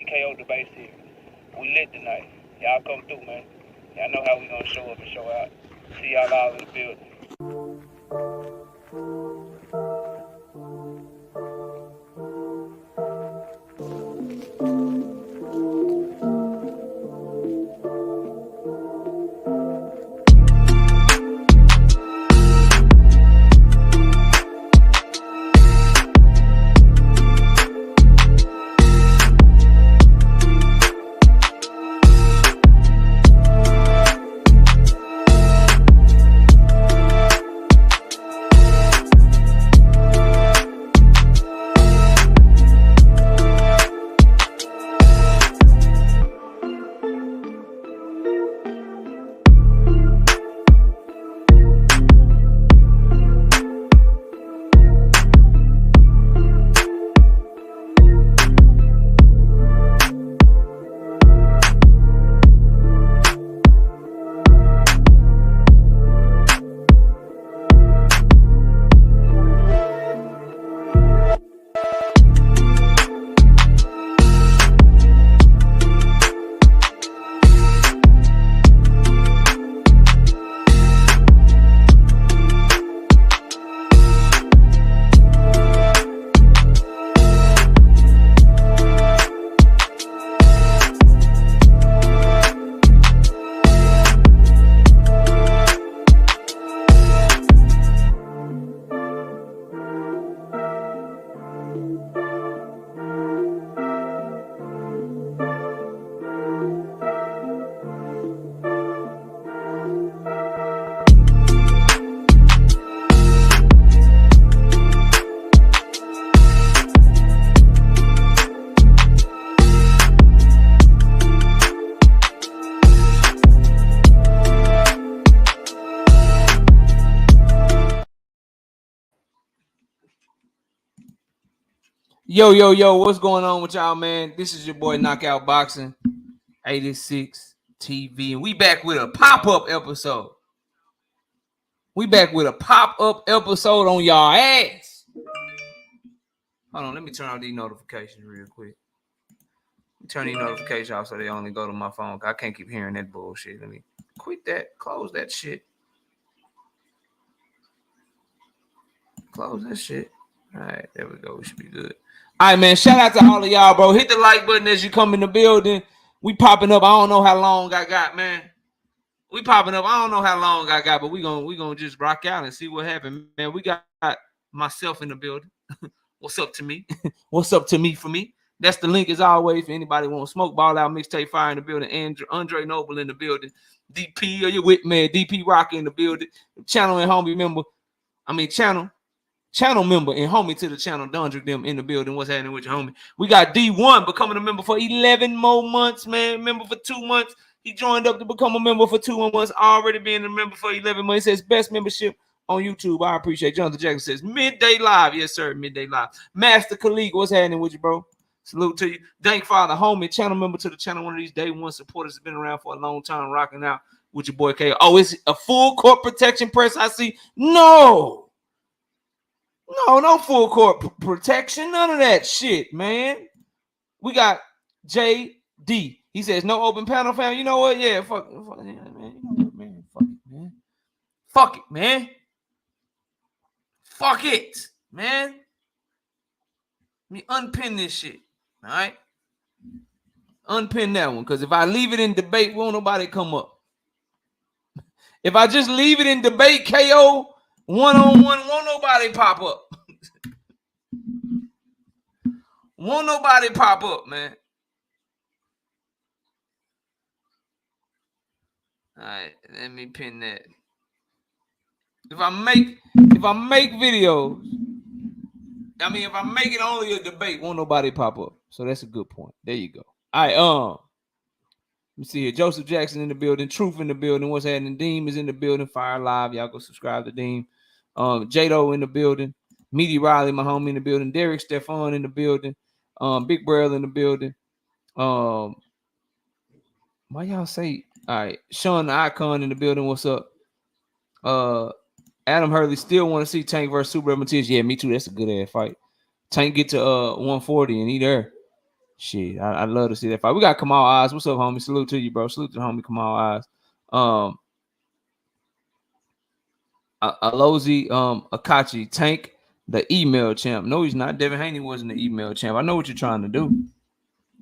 KO debate series. We lit tonight. Y'all come through, man. Y'all know how we gonna show up and show out. See y'all all in the building. Yo, what's going on with y'all, man? This is your boy Knockout Boxing 86 TV, and we back with a pop-up episode. We back with a pop-up episode on y'all ass. Hold on, let me turn on these notifications real quick. Turn these notifications off so they only go to my phone. I can't keep hearing that bullshit. Let me quit that. Close that shit. Close that shit. All right, there we go. We should be good. All right, man. Shout out to all of y'all, bro. Hit the like button as you come in the building. We popping up. I don't know how long I got, man. We popping up. I don't know how long I got, but we gonna just rock out and see what happened, man. We got myself in the building. What's up to me? What's up to me for me? That's the link as always for anybody want to smoke ball out mixtape fire in the building. Andre Noble in the building. DP, are you with me? DP Rocker in the building. Channel and homie member. Channel member and homie to the channel, Dundrick them in the building. What's happening with your homie? We got D1 becoming a member for 11 more months, man. Member for 2 months. He joined up to become a member for 2 months. Already being a member for 11 months. He says best membership on YouTube. I appreciate. Jonathan Jackson says midday live. Yes, sir. Midday live. Master Khalid, what's happening with you, bro? Salute to you. Thank Father, homie, channel member to the channel. One of these day one supporters has been around for a long time, rocking out with your boy K. Oh, it's a full court protection press. I see. No, full court protection. None of that shit, man. We got JD. He says no open panel, fam. You know what? Yeah, fuck it, man. You know what, man? Fuck it, man. Fuck it, man. Fuck it, man. Let me unpin this shit. All right. Unpin that one. Because if I leave it in debate, won't nobody come up. If I just leave it in debate, KO one-on-one, won't nobody pop up. Won't nobody pop up, man. All right, let me pin that. If I make videos, I mean, if I make it only a debate, won't nobody pop up. So that's a good point. There you go. All right, let me see here. Joseph Jackson in the building. Truth in the building. What's happening? Deem is in the building. Fire Live. Y'all go subscribe to Deem. Jado in the building. Meaty Riley, my homie in the building. Derek Stefan in the building. Big Burl in the building. Why y'all say? All right, Sean the Icon in the building. What's up? Adam Hurley still want to see Tank versus Super Matias. Yeah, me too. That's a good ass fight. Tank get to 140 and he there. Shit, I love to see that fight. We got Kamal Oz. What's up, homie? Salute to you, bro. Salute to the homie Kamal Oz. Alozi Akachi Tank, the email champ. No, he's not. Devin Haney wasn't the email champ. I know what you're trying to do.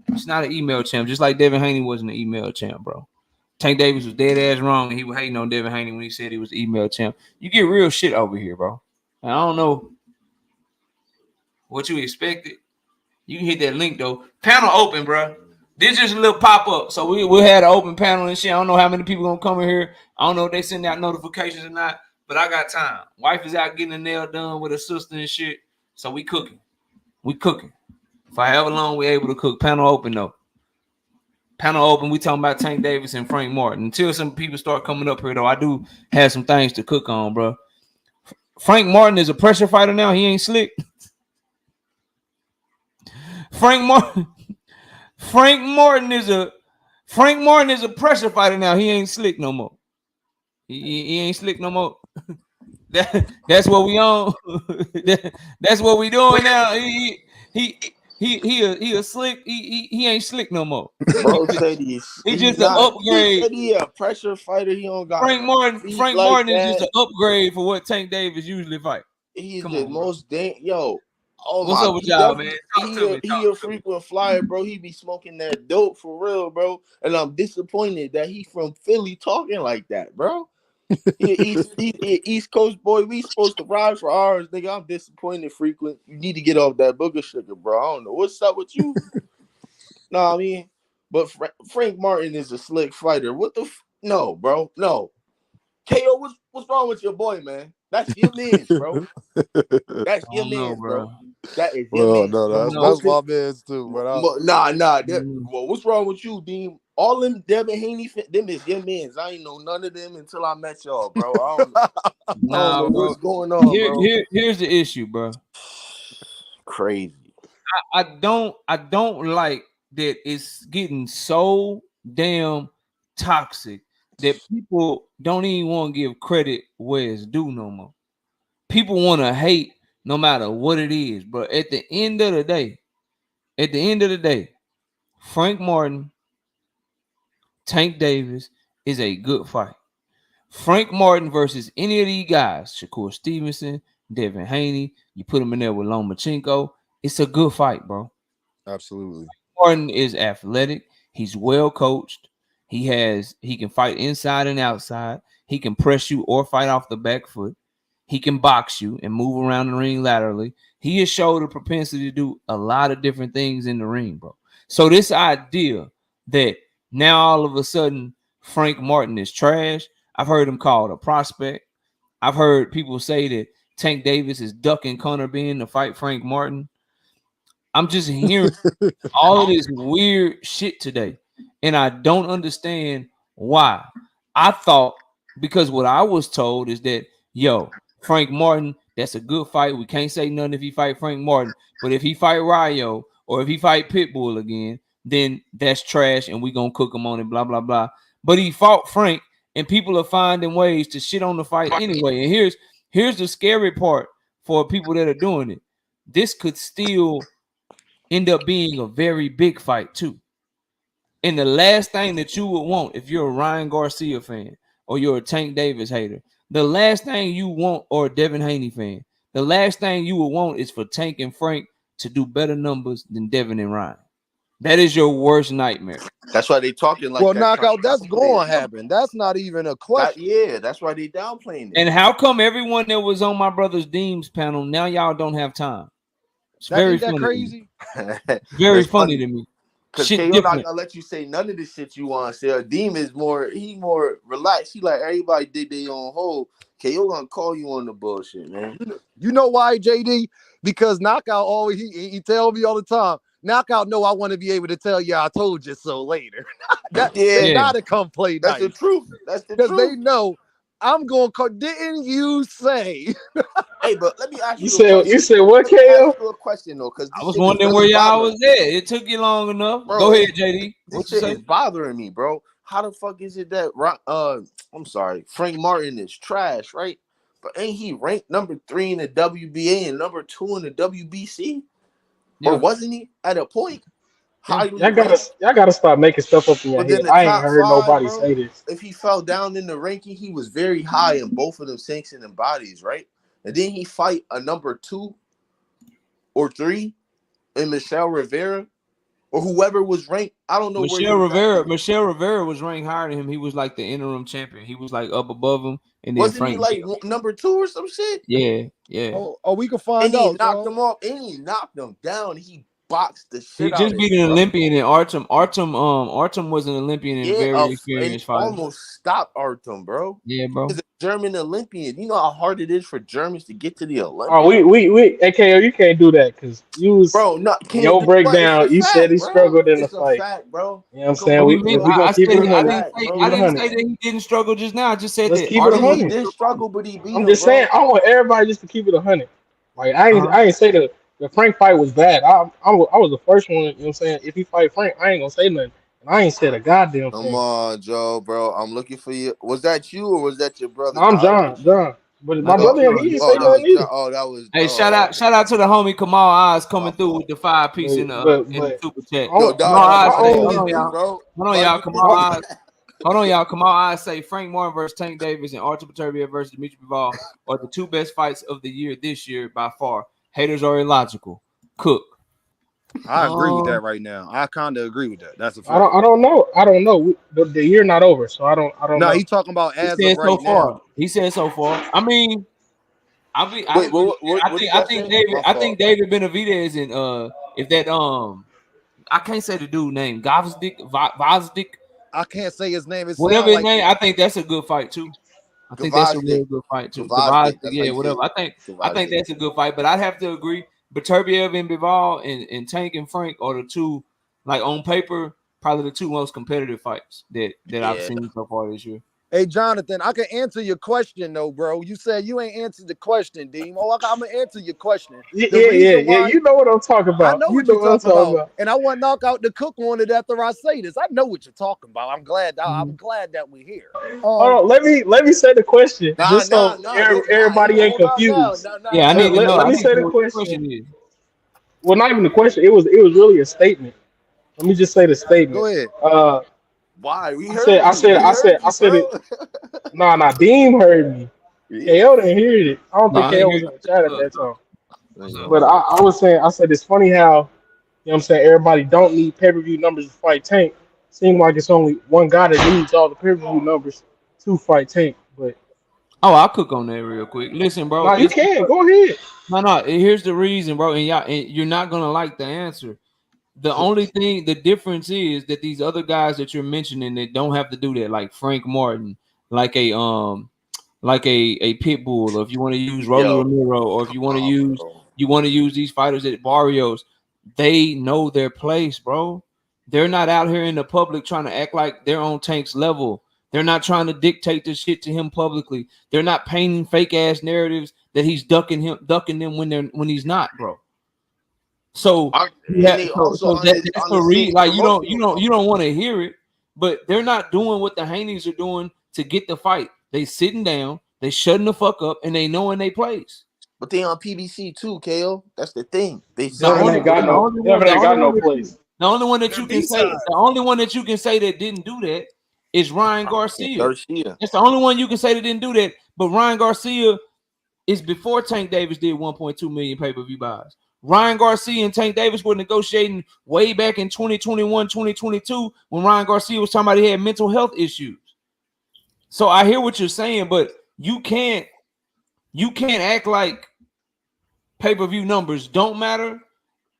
It's not an email champ, just like Devin Haney wasn't an email champ, bro. Tank Davis was dead ass wrong, and he was hating on Devin Haney when he said he was the email champ. You get real shit over here, bro. And I don't know what you expected. You can hit that link though. Panel open, bro. This just a little pop up. So we had an open panel and shit. I don't know how many people gonna come in here. I don't know if they send out notifications or not, but I got time. Wife is out getting the nail done with her sister and shit. So we cooking. We cooking. For however long we able to cook. Panel open though. Panel open. We talking about Tank Davis and Frank Martin. Until some people start coming up here though, I do have some things to cook on, bro. Frank Martin is a pressure fighter now. He ain't slick. Frank Martin is a pressure fighter now. He ain't slick no more. He ain't slick no more. That's what we on. That's what we doing now. He a slick. He ain't slick no more. Bro said he's just an upgrade. He said he a pressure fighter. He don't got Frank Martin like is just an upgrade for what Tank Davis usually fight. He's the most yo. Oh what's up with y'all, man? He a frequent flyer, bro. He be smoking that dope for real, bro. And I'm disappointed that he from Philly talking like that, bro. He East Coast boy. We supposed to ride for ours, nigga. I'm disappointed. Frequent. You need to get off that booger sugar, bro. I don't know what's up with you. I mean, but Frank Martin is a slick fighter. What the no, bro, no. KO, what's wrong with your boy, man? That's your man, bro. That's your man, bro. That is your man. No, that's my man too. But well, what's wrong with you, Dean? All them Devin Haney, them is your mans. I ain't know none of them until I met y'all, bro. I don't know what's going on, bro. Here's the issue, bro. Crazy. I don't like that it's getting so damn toxic that people don't even want to give credit where it's due no more. People want to hate no matter what it is, but at the end of the day, Frank Martin, Tank Davis is a good fight. Frank Martin versus any of these guys, Shakur Stevenson, Devin Haney, you put him in there with Lomachenko, it's a good fight, bro. Absolutely. Martin is athletic. He's well coached. He can fight inside and outside. He can press you or fight off the back foot. He can box you and move around the ring laterally. He has showed a propensity to do a lot of different things in the ring, bro. So this idea that now all of a sudden Frank Martin is trash, I've heard him called a prospect. I've heard people say that Tank Davis is ducking Conor Benn to fight Frank Martin. I'm just hearing all of this weird shit today, and I don't understand why. I thought, because what I was told is that, Frank Martin, that's a good fight. We can't say nothing if he fight Frank Martin, but if he fight Rayo or if he fight Pitbull again, then that's trash, and we gonna cook him on it, blah, blah, blah. But he fought Frank, and people are finding ways to shit on the fight anyway. And here's the scary part for people that are doing it. This could still end up being a very big fight too. And the last thing that you would want, if you're a Ryan Garcia fan or you're a Tank Davis hater, the last thing you want, or a Devin Haney fan, the last thing you would want is for Tank and Frank to do better numbers than Devin and Ryan. That is your worst nightmare. That's why they talking like that. Well, knockout, that's going to happen. That's not even a question. That's why they downplaying it. And how come everyone that was on my brother's Deems panel, now y'all don't have time? It's very funny. Crazy. Very funny to me. Because KO not gonna let you say none of the shit you want to say. Deem is more relaxed. He like everybody did their own hole. KO gonna call you on the bullshit, man. You know why, JD? Because Knockout always he tell me all the time. Knockout, no, I want to be able to tell you I told you so later. Not to come play. That's the truth. That's the truth. Because they know I'm going to call. Didn't you say? Hey, but let me ask you. You said what, KO? Ask you a question though, because I was wondering where y'all was at. It took you long enough. Bro, go ahead, JD. This shit is bothering me, bro. How the fuck is it that I'm sorry, Frank Martin is trash, right? But ain't he ranked number 3 in the WBA and number 2 in the WBC? Yeah. Or wasn't he at a point? highly Y'all ranked. gotta stop making stuff up in your But then head. the I ain't top heard 5, nobody bro. say this. If he fell down in the ranking, he was very high in both of them sanctioning bodies, right? And then he fight a number 2 or 3 in Michelle Rivera or whoever was ranked. I don't know where he was at. Michelle Rivera was ranked higher than him. He was like the interim champion. He was like up above him, and then Wasn't he Frank. like number 2 or some shit? Yeah. Oh, we can find And he out. knocked him off, and he knocked him down. He boxed the He shit out just of beat him, an bro. Olympian in Artem. Artem was an Olympian and Yeah, very and he experienced fighter. almost stopped Artem, bro. Yeah, bro. He's a German Olympian. You know how hard it is for Germans to get to the Olympics? Oh, we AKO, you can't do that because you was Bro, not in can't your do what? It's a breakdown. You said fact, he bro. struggled in the It's a fight. fact, bro. You know what I'm Come saying? on, What do We you mean? if we bro. gonna I keep said it a It's a hundred, I fact, bro. keep it a didn't hundred. say that he didn't struggle just now. I just said Let's that keep it a Artem. He hundred. did struggle, but he beat I'm him, just bro. saying, I want everybody just to keep it a hundred. Like Uh-huh. I ain't say the Frank fight was bad. I was the first one. You know what I'm saying? If he fight Frank, I ain't gonna say nothing. And I ain't said a goddamn Come thing. on, Joe, bro. I'm looking for you. Was that you or was that your brother? No, I'm Cause John. But my That's oh, brother, he John. didn't That's say that John. was nothing John. either. Oh, that was. Hey, Oh, okay. shout out to the homie Kamal Eyes My coming through with fault. the 5 piece in the But super chat. I Yo, don't, dog, Kamal don't my Eyes say, nobody hold only miss on, this, y'all. bro. Hold on, Why y'all. you miss this? Hold on, y'all. Kamal Eyes say Frank Martin versus Tank Davis and Artur Beterbiev versus Dimitri Bivol are the 2 best fights of the year this year by far. Haters are illogical. Cook. I agree with that right now. I kind of agree with that. That's a fact. I don't know. The year not over, so I don't No, know. he talking about He as of said so right now. far. He said so far. I mean, Wait, what did I that think say? David My I fault. think David Benavidez and if that I can't say the dude name Vozdik I can't say his name. It whatever sound his like name. I think that's a good fight too. I think that's a Gvozdyk. real good fight too. Gvozdyk. Gvozdik, That's how yeah, you say whatever. it. I think Gvozdyk. that's a good fight, but I'd have to agree. Beterbiev and Bivol and Tank and Frank are the 2, like on paper, probably the 2 most competitive fights that I've Yeah. seen so far this year. Hey, Jonathan, I can answer your question though, bro. You said you ain't answered the question, Deem. Oh, I'm gonna answer your question. The reason Yeah. why You know what I'm talking I about. know You what know you're what I'm talking talking about, about. and I want to knock out the cook on it after I say this. I know what you're talking about. I'm glad. Mm-hmm. I'm glad that we're here. Hold on, let me say the question just so everybody ain't Hold on now. confused. Yeah, I need to know. Let I me need say to know the what the question. question is. Well, not even the question. It was really a statement. Let me just say the statement. Go ahead. Why? We I said heard you. We heard you, it. bro. Nah. Deem heard me. Yeah. KO didn't hear it. I don't No, think I ain't KO hear was you. in the chat at What's up? that time. What's up? But I was saying, I said it's funny how, you know what I'm saying, everybody don't need pay-per-view numbers to fight Tank. Seems like it's only one guy that needs all the pay-per-view numbers to fight Tank. But Oh, I'll cook on that real quick. Listen, bro. nah, you It's can. because, Go ahead. no. Here's the reason, bro. And you're not gonna like the answer. The difference is that these other guys that you're mentioning that don't have to do that, like Frank Martin, like a Pitbull, or if you want to use Rolly Yo, Ramiro, or if come on, bro. you want to use these fighters at Barrios, they know their place, bro. They're not out here in the public trying to act like they're on Tank's level. They're not trying to dictate this shit to him publicly. They're not painting fake ass narratives that he's ducking them when he's not, bro. So And they also that's on the the read. same Like promotional you company. don't want to hear it, but they're not doing what the Haneys are doing to get the fight. They sitting down, they shutting the fuck up, and they knowing they place. But they on PBC too, KO. That's the thing. They Devin signed ain't them with got them. no place. The only one that They're you can say, B-side. the only one that you can say that didn't do that is Ryan Yeah, Garcia. Garcia. That's the only one you can say that didn't do that. But Ryan Garcia is before Tank Davis did 1.2 million pay-per-view buys. Ryan Garcia and Tank Davis were negotiating way back in 2021, 2022 when Ryan Garcia was talking about he had mental health issues. So I hear what you're saying, but you can't act like pay-per-view numbers don't matter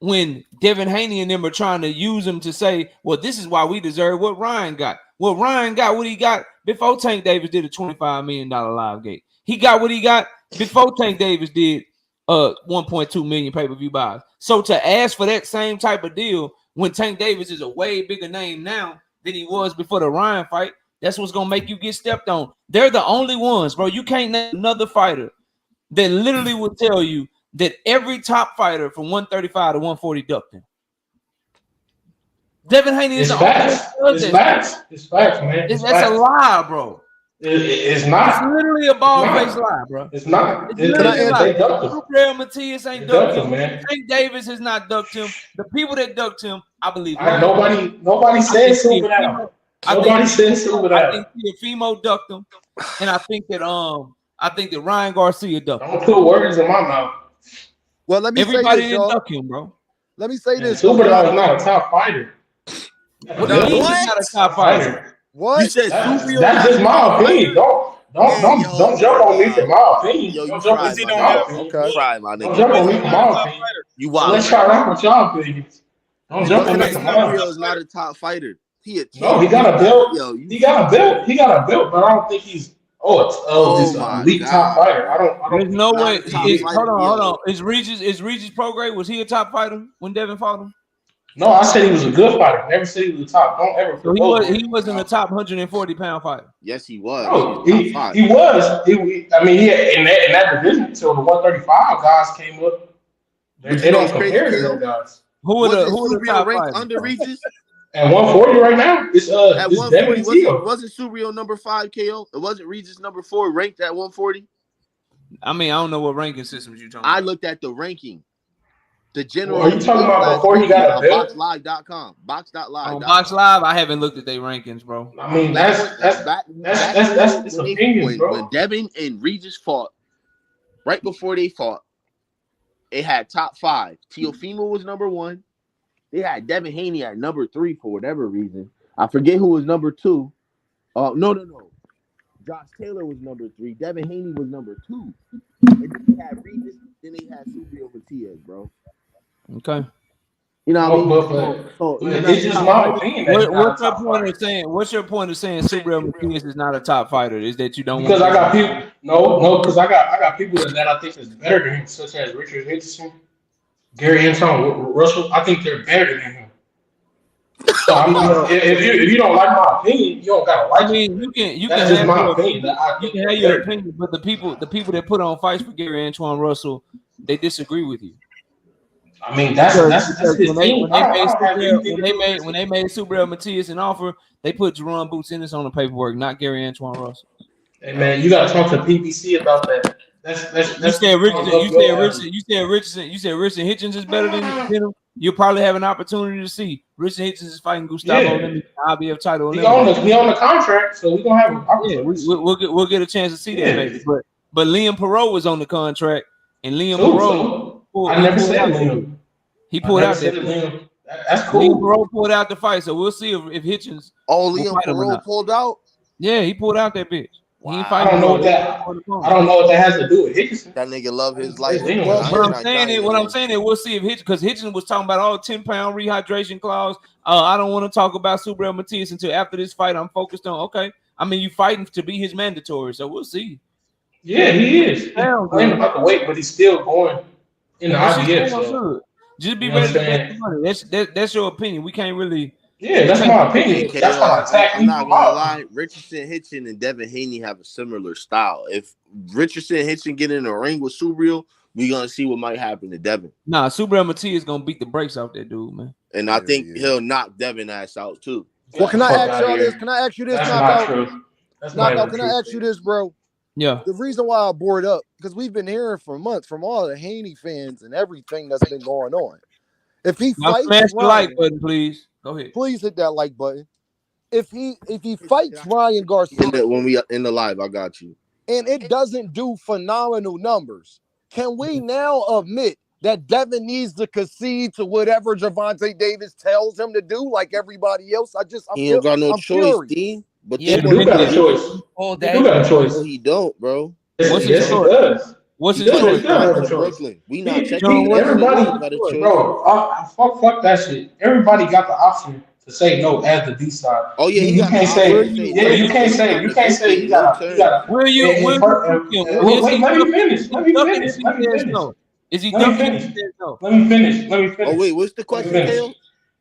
when Devin Haney and them are trying to use them to say, well, this is why we deserve what Ryan got. Well, Ryan got what he got before Tank Davis did a $25 million live gate. He got what he got before Tank Davis did 1.2 million pay-per-view buys. So to ask for that same type of deal when Tank Davis is a way bigger name now than he was before the Ryan fight, that's what's gonna make you get stepped on. They're the only ones, bro. You can't name another fighter that literally will tell you that every top fighter from 135 to 140 ducked him. Devin Haney is the only one that does that. It's facts, man. That's a lie, bro. It's not. It's literally a bald face lie, bro. It's not. It's literally a lie. They ducked him. Subriel Matias ain't They ducked ducked him. him, man. Tank Davis has not ducked him. The people that ducked him, I believe. Nobody said super down. Nobody said super down. I think Teofimo ducked him, and I think that Ryan Garcia ducked him. Don't put words in my mouth. Well, let me Everybody say this, didn't y'all. duck him, bro. Let me say this. Super down is not a top fighter. What do you mean he's not a top fighter? What? You said That's just my opinion. Don't jump on me for my opinion. Yo, you Don't jump on fried, me my for nigga. my opinion. Okay. Fried, my Don't nigga. jump on me for my opinion. You So wild. let's try out with y'all opinions. Don't jump on me for mine. Subriel is not a top fighter. No, he got a belt. Yo, He got a belt, but I don't think he's this elite top fighter. I don't. There's no way. Hold on. Is Regis Prograis, was he a top fighter when Devin fought him? No, I said he was a good fighter. Never said he was a top. Don't ever. So he wasn't a top 140-pound fighter. Yes, he was. No, he was. I mean, in that division until the 135 guys came up. They don't compare to those guys. Who are the top ranked fighters? under Regis? At 140 right now, it's At this 140, wasn't Subriel number 5 KO? It wasn't Regis number 4 ranked at 140? I mean, I don't know what ranking systems you're talking about. I looked at the ranking. The general. Are you talking about before he got a belt? BoxLive.com. Box.live. On Box Live, I haven't looked at their rankings, bro. I mean, that's opinions, bro. When Devin and Regis fought, right before they fought, it had top 5. Teofimo was number 1. They had Devin Haney at number 3 for whatever reason. I forget who was number 2. No. Josh Taylor was number 3. Devin Haney was number 2. And then they had Regis. Then they had Subriel Matias, bro. Okay. You know what I mean? It's just my opinion. What's your point of saying? What's your point of saying Subriel Matias is not a top fighter? Is that you don't? Because I got people. No, because I got people that I think is better than him, such as Richard Henderson, Gary Anton Russell. I think they're better than him. So I mean, if you don't like my opinion, you don't gotta like it. You can. That's just my opinion. You can have your opinion, but the people that put on fights for Gary Antoine Russell, they disagree with you. I mean, that's his team. When they made Subriel Matias an offer, they put Jerron Boots Ennis on the paperwork, not Gary Antoine Russell. Hey man, you gotta talk to PBC about that. You said Richardson Hitchens is better than him. You'll probably have an opportunity to see Richardson Hitchens is fighting Gustavo in the IBF title. He on the contract, so we're gonna have an opportunity. We'll get a chance to see that, maybe. But Liam Perot was on the contract, and Liam Perot. I never said Liam. He pulled out that. Liam. That's cool. Liam Perot pulled out the fight, so we'll see if Hitchens. Liam Perot pulled out. Yeah, he pulled out that bitch. Wow. I don't know what that has to do with Hitchens. That nigga love his life. What I'm saying is we'll see if Hitchens, because Hitchens was talking about all 10-pound rehydration clause. I don't want to talk about Subriel Matias until after this fight. I'm focused on I mean, you fighting to be his mandatory, so we'll see. Yeah, he is. He's playing about the weight, but he's still going in the IBF. So. Just be ready to bet the money. That's your opinion. We can't really. Yeah, that's my opinion. That's why I attack I'm not gonna lie. Richardson, Hitchin, and Devin Haney have a similar style. If Richardson and Hitchin get in a ring with Subriel, we're gonna see what might happen to Devin. Nah, Subriel Matias is gonna beat the brakes off that dude, man. And I think he'll knock Devin ass out too. Well, can I ask y'all this? Can I ask you this? That's not true. Knockout, can I ask you this, bro? Yeah. The reason why I brought it up, because we've been hearing for months from all the Haney fans and everything that's been going on. If he fights smash the Ryan, like button, please. Go ahead. Please hit that like button. If he fights Ryan Garcia when we in the live, I got you. And it doesn't do phenomenal numbers, can we now admit that Devin needs to concede to whatever Gervonta Davis tells him to do, like everybody else? He ain't got no choice, D. But he do got a choice. He do got a choice. No, he don't, bro. What's his choice? What's his choice? Brooklyn. We not checking. Everybody got a choice. Bro, fuck that shit. Everybody got the option to say no as the D side. Oh yeah, you can't say. Yeah, you can't say. You can't say. You gotta. Where you? Let me finish. Is he ducking? Let me finish. Oh wait, what's the question, Kale?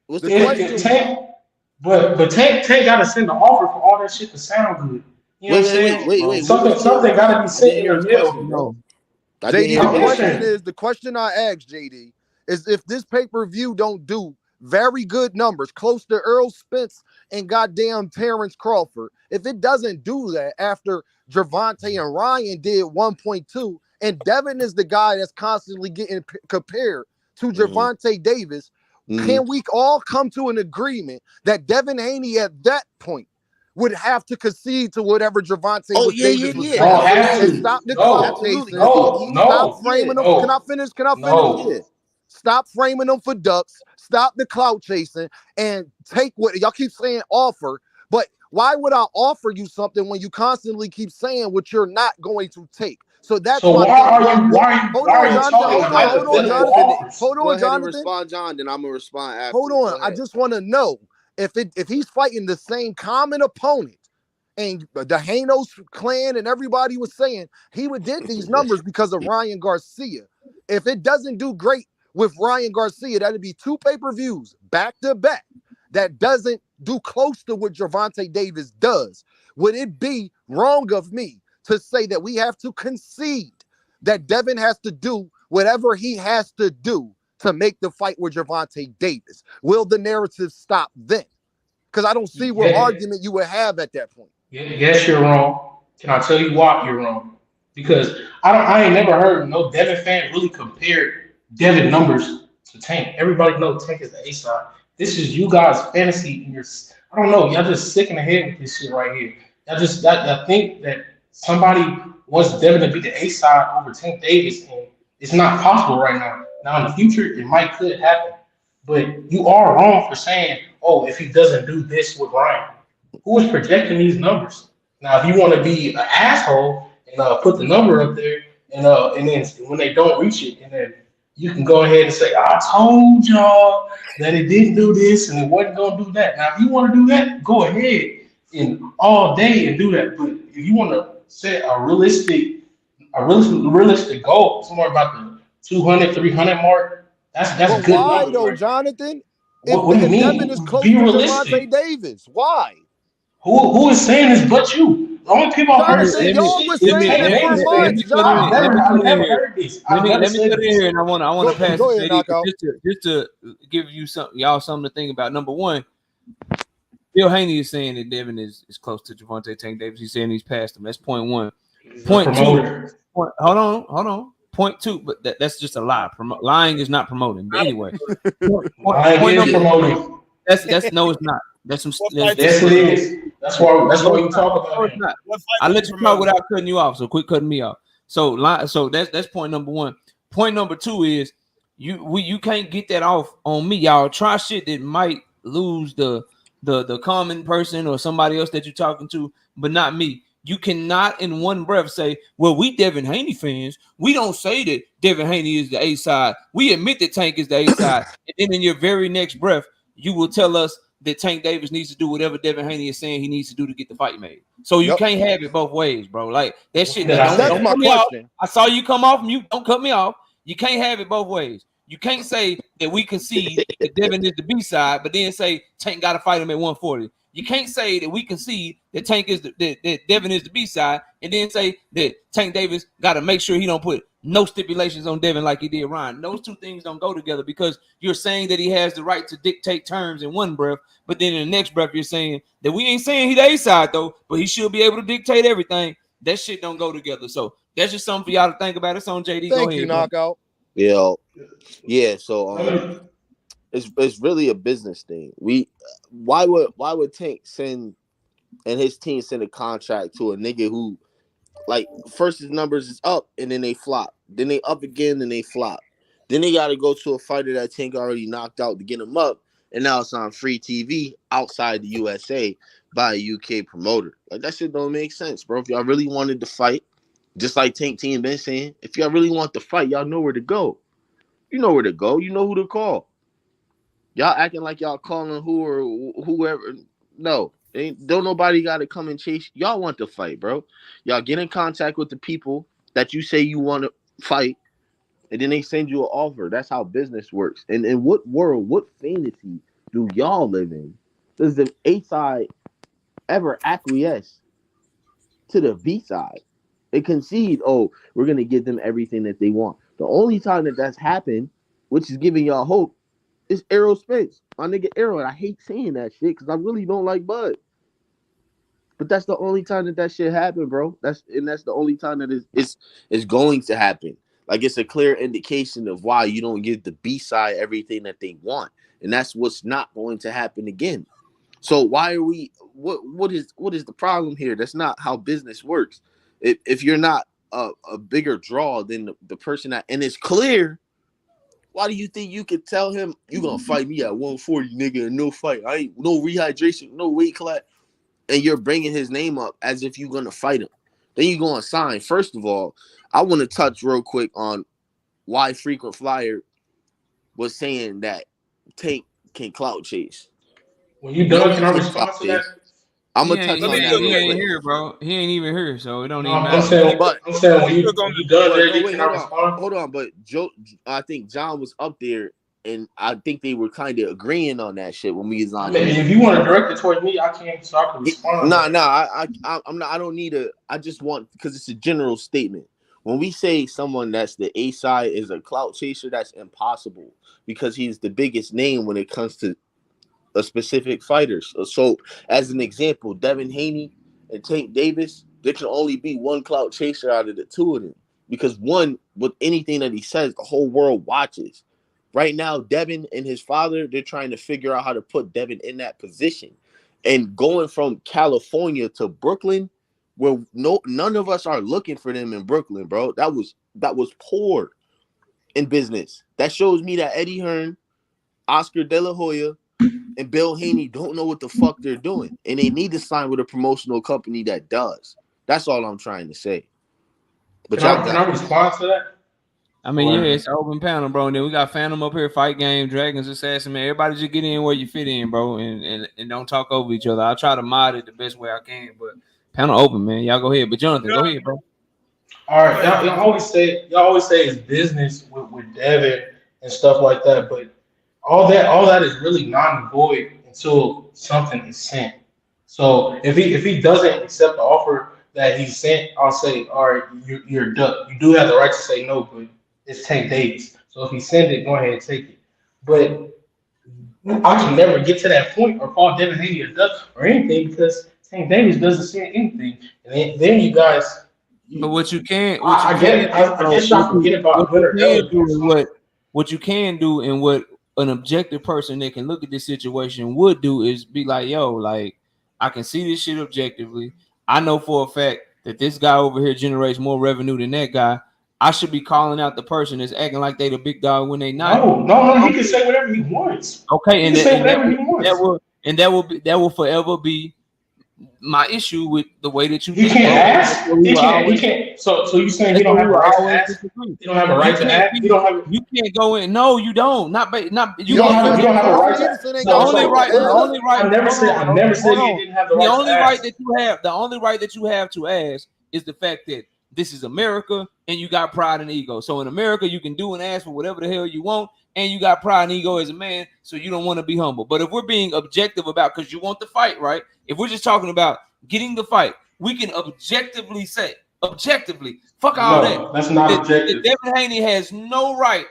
What's the question? Tank, but Tank gotta send the offer for all that shit to sound good. You know what I'm saying? Wait. Something gotta be sent in your mail. JD, the question I asked JD is if this pay-per-view don't do very good numbers, close to Earl Spence and goddamn Terrence Crawford. If it doesn't do that after Gervonta and Ryan did 1.2, and Devin is the guy that's constantly getting compared to Gervonta Davis, can we all come to an agreement that Devin Haney at that point would have to concede to whatever Gervonta was saying? Don't have And to. stop the clout No, chasing. Stop no, framing them. Can I finish? no. Stop framing them for ducks. Stop the clout chasing and take what y'all keep saying offer. But why would I offer you something when you constantly keep saying what you're not going to take? So that's So my why thing. Hold on, Jonathan. Hold Go on, ahead and Jonathan. respond, John. Then I'm gonna respond after. Hold on. I just want to know if he's fighting the same common opponent. And the Hanos clan and everybody was saying he would did these numbers because of Ryan Garcia. If it doesn't do great with Ryan Garcia, that'd be 2 pay-per-views back to back. That doesn't do close to what Gervonta Davis does. Would it be wrong of me to say that we have to concede that Devin has to do whatever he has to do to make the fight with Gervonta Davis? Will the narrative stop then? Because I don't see what argument you would have at that point. Yes, you're wrong. Can I tell you why you're wrong? Because I ain't never heard no Devin fan really compare Devin numbers to Tank. Everybody knows Tank is the A side. This is you guys' fantasy. And I don't know. Y'all just sick in the head with this shit right here. Y'all think that somebody wants Devin to be the A side over Tank Davis, and it's not possible right now. Now in the future, it could happen. But you are wrong for saying, oh, if he doesn't do this with Ryan. Who is projecting these numbers? Now, if you want to be an asshole and put the number up there, and then when they don't reach it, and then you can go ahead and say, I told y'all that it didn't do this and it wasn't gonna do that. Now, if you want to do that, go ahead and all day and do that. But if you want to set a realistic goal, somewhere about the 200, 300 mark, that's but good. Why though, right? Jonathan? What do you mean? Devin is close Be to realistic. Gervonta Davis. Why? Who is saying this but you? The only people I've heard say this y'all shit were is saying it for months, John. I've never heard this. Let me put it here, and I want to pass it just to give you something to think about. Number one, Bill Haney is saying that Devin is close to Gervonta Tank Davis. He's saying he's past him. That's point one. Point two. Hold on. Point two, but that's just a lie. Lying is not promoting. But anyway, lying is promoting. That's no, it's not. Yes, it is. That's why you talk about it. I let you talk without cutting you off, so quit cutting me off. So that's point number one. Point number two is you can't get that off on me, y'all. Try shit that might lose the common person or somebody else that you're talking to, but not me. You cannot in one breath say, well, we Devin Haney fans. We don't say that Devin Haney is the A side. We admit that Tank is the A side. And then in your very next breath, you will tell us that Tank Davis needs to do whatever Devin Haney is saying he needs to do to get the fight made. So you can't have it both ways, bro. Like that shit. That's my question. I saw you come off mute. Don't cut me off. You can't have it both ways. You can't say that we concede that Devin is the B side, but then say Tank got to fight him at 140. You can't say that we concede that Tank is that Devin is the B side, and then say that Tank Davis got to make sure he don't put no stipulations on Devin like he did Ryan. Those two things don't go together because you're saying that he has the right to dictate terms in one breath, but then in the next breath you're saying that we ain't saying he the A side though, but he should be able to dictate everything. That shit don't go together. So that's just something for y'all to think about. It's on JD. Go ahead. Thank you, Knockout. Yeah. So it's really a business thing. Why would Tank send and his team send a contract to a nigga who, like, first his numbers is up and then they flop, then they up again and they flop, then they got to go to a fighter that Tank already knocked out to get him up, and now it's on free TV outside the USA by a UK promoter. Like, that shit don't make sense, bro. If y'all really wanted to fight, just like Tank team been saying, if y'all really want to fight, y'all know where to go. You know where to go. You know who to call. Y'all acting like y'all calling who or whoever. No, don't nobody got to come and chase. Y'all want to fight, bro. Y'all get in contact with the people that you say you want to fight, and then they send you an offer. That's how business works. And in what world, what fantasy do y'all live in? Does the A side ever acquiesce to the B side and concede, oh, we're going to give them everything that they want? The only time that that's happened, which is giving y'all hope, It's Arrow Spence, my nigga Arrow. And I hate saying that shit because I really don't like Bud. But that's the only time that shit happened, bro. That's the only time that it's going to happen. Like it's a clear indication of why you don't give the B side everything that they want, and that's what's not going to happen again. So why are we? What is the problem here? That's not how business works. If you're not a bigger draw than the person that, and it's clear. Why do you think you could tell him you gonna fight me at 140, nigga, and no fight? I ain't no rehydration, no weight class, and you're bringing his name up as if you're gonna fight him. Then you go and sign. First of all, I want to touch real quick on why Frequent Flyer was saying that Tank can clout chase. When you No, done, he can I can't respond clout to that? chase. I'm He gonna ain't, touch he on ain't, that he real ain't quick. here, bro. He ain't even here, so it don't No, even I'm matter. saying, But I'm saying when you done, no, JD, wait, can I respond? hold on. But Joe, I think John was up there, and I think they were kind of agreeing on that shit when we was I on mean, air. if you want to direct it towards me, I can't, so I can respond. Nah, I'm not. I don't need a. I just want because it's a general statement. When we say someone that's the A side is a clout chaser, that's impossible because he's the biggest name when it comes to a specific fighter. So as an example, Devin Haney and Tank Davis, there can only be one clout chaser out of the two of them because one, with anything that he says, the whole world watches. Right now, Devin and his father, they're trying to figure out how to put Devin in that position. And going from California to Brooklyn, where none of us are looking for them in Brooklyn, bro. That was poor in business. That shows me that Eddie Hearn, Oscar De La Hoya, and Bill Haney don't know what the fuck they're doing, and they need to sign with a promotional company that does. That's all I'm trying to say. But Can y'all I can I got it. respond to that? I mean, yeah, Or it's an open panel, bro. And then we got Phantom up here, Fight Game, Dragons, Assassin, man. Everybody just get in where you fit in, bro, and don't talk over each other. I'll try to mod it the best way I can, but panel open, man. Y'all go ahead. But Jonathan, go ahead, bro. all right, y'all always say it's business with Devin and stuff like that, but all that is really non void until something is sent. So if he doesn't accept the offer that he sent, I'll say, all right, you're done. You do have the right to say no, but it's 10 days. So if he sends it, go ahead and take it. But I can never get to that point or call Devin Haney a duck or anything because Tank Davis doesn't say anything. And then you guys, But what you can, I get it. I bro, guess y'all forget what about you Hunter can Elliott do or and something. what you can do and what an objective person that can look at this situation would do is be like, yo, like I can see this shit objectively. I know for a fact that this guy over here generates more revenue than that guy. I should be calling out the person that's acting like they the big dog when they not. No. He can say whatever he wants. Okay, He and can that say and that whatever he wants. that will forever be my issue with the way that you He think, can't bro. And that's ask. what we He will can't. He always can't. So you saying he that's don't what we have a will right to always ask? disagree. He don't have a You right to can't ask. He be don't have. you can't go in. No, you don't. Not You you don't can't have. go You in. don't have a right to. Anderson ain't The got So a only right so right, to the only ask. right, hold on, I bro. never said Hold he on. didn't have the The right to only right ask. that you have, the only right that you have to ask is the fact that this is America and you got pride and ego. So in America, you can do and ask for whatever the hell you want, and you got pride and ego as a man, so you don't want to be humble. But if we're being objective about because you want the fight, right? If we're just talking about getting the fight, we can objectively say, fuck all that. No, that's not That objective. Devin Haney has no right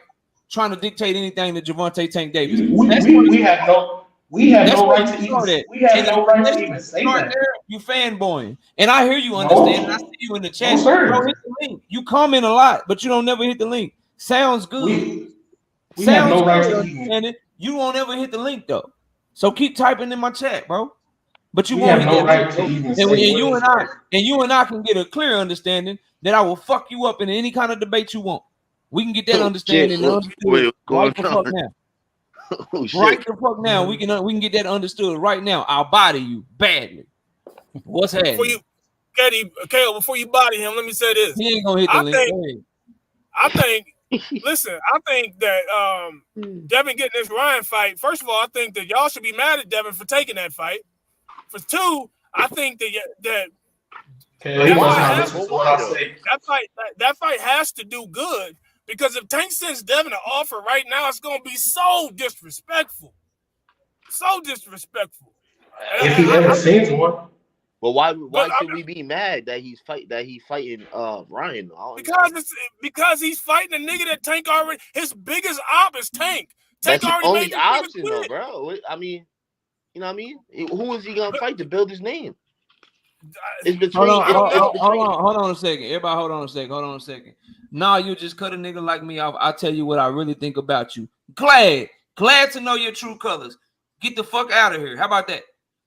trying to dictate anything to Gervonta Tank Davis. We, we, That's where we, you we have no we have that's no where right you to even start at. we have And no right to unless even you say start that. there, you fanboying. And I hear you understand, and I No, see you in the no, chat. Bro, sir. hit the link. You comment a lot, but you don't never hit the link. Sounds good. We have Sounds no right good, to even understanding. You won't ever hit the link though. So keep typing in my chat, bro. But you we won't have hit no that link, right to bro. even And, say what you he's and I saying. can get a clear understanding that I will fuck you up in any kind of debate you want. We can get that Oh shit! understanding and understood Wait, what's right going the fuck on? now. Oh Right shit! the fuck now. We can get that understood right now. I'll body you badly. What's Before happening? you, Katie, Kale, before you body him, let me say this. He ain't gonna hit the I link. think, Go ahead. I think, listen, I think that Devin getting this Ryan fight. First of all, I think that y'all should be mad at Devin for taking that fight. For two, I think that Okay, he that must fight not Why? has listen But to what why I though? say. has to do good because if Tank sends Devin an offer right now, it's gonna be so disrespectful, so disrespectful. And If he ever I think, sends one, But why? but Why should we be mad that he's fighting Ryan? I don't understand. because he's fighting a nigga that Tank already. His biggest op is Tank. Tank That's his already made only this nigga option, though, quit. bro. I mean, you know what I mean? Who is he gonna fight to build his name? It's Hold between. on, I don't hold, It's know. hold between. on, hold on a second. Everybody, hold on a second. Hold on a second. Nah, you just cut a nigga like me off. I'll tell you what I really think about you. Glad to know your true colors. Get the fuck out of here. How about that?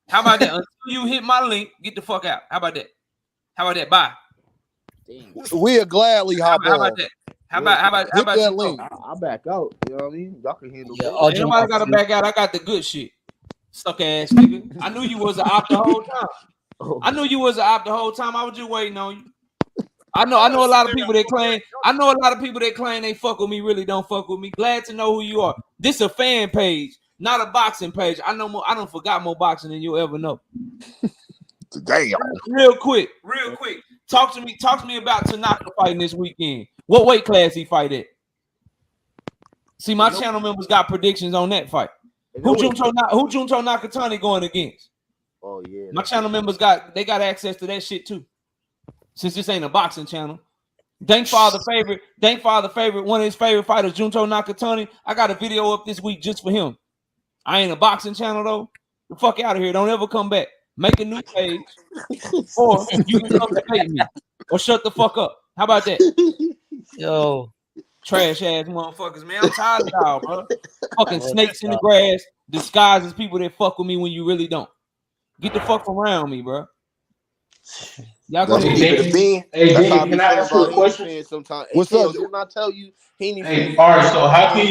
How about that? Until you hit my link, get the fuck out. How about that? How about that? Bye. We'll gladly hop How about on. that? How Hit about that you go? link. I'll back out. You know what I mean? Y'all can handle Yeah, business. Ain't nobody gotta back out. I got the good shit. Suck ass nigga. I knew you was an op the whole time. I knew you was an op the whole time. I was just waiting on you. I know a lot of people that claim. I know a lot of people that claim they fuck with me really don't fuck with me. Glad to know who you are. This a fan page, not a boxing page. I know more. I don't forgot more boxing than you'll ever know. Damn. Real quick. Talk to me about Tanaka fighting this weekend. What weight class he fight at? See, my channel members got predictions on that fight. Who Junto Nakatani going against? Oh yeah. My channel members got access to that shit too. Since this ain't a boxing channel. Thank Father favorite, one of his favorite fighters, Junto Nakatani. I got a video up this week just for him. I ain't a boxing channel though. The fuck out of here. Don't ever come back. Make a new page. Or you can come debate me. Or shut the fuck up. How about that? Yo, Trash ass motherfuckers, man. I'm tired of y'all, bro. Fucking what snakes in the grass disguised as people that fuck with me when you really don't. Get the fuck around me, bro. Y'all go That's what ahead. keep it a bean. Hey, That's how I Dean, be can I feeling ask you about a Haney question? fans sometimes. Hey, What's up? KO, didn't I tell you Haney Hey, fans? all right. So how can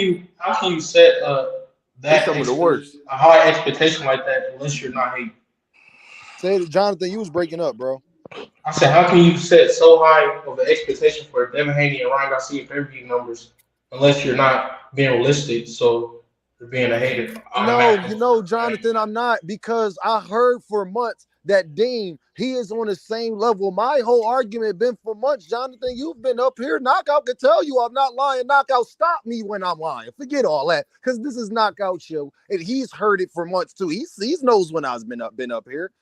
you set They some of the worst. a high expectation like that unless you're not hating? Say that, Jonathan, you was breaking up, bro. I said, how can you set so high of an expectation for Devin Haney and Ryan Garcia pay-per-view numbers unless you're not being realistic? So you're being a hater No, automatically. Jonathan, I'm not, because I heard for months that Dean, he is on the same level. My whole argument been for months, Jonathan. You've been up here. Knockout can tell you I'm not lying. Knockout, stop me when I'm lying. Forget all that, because this is Knockout show, and he's heard it for months too. He knows when I've been up here.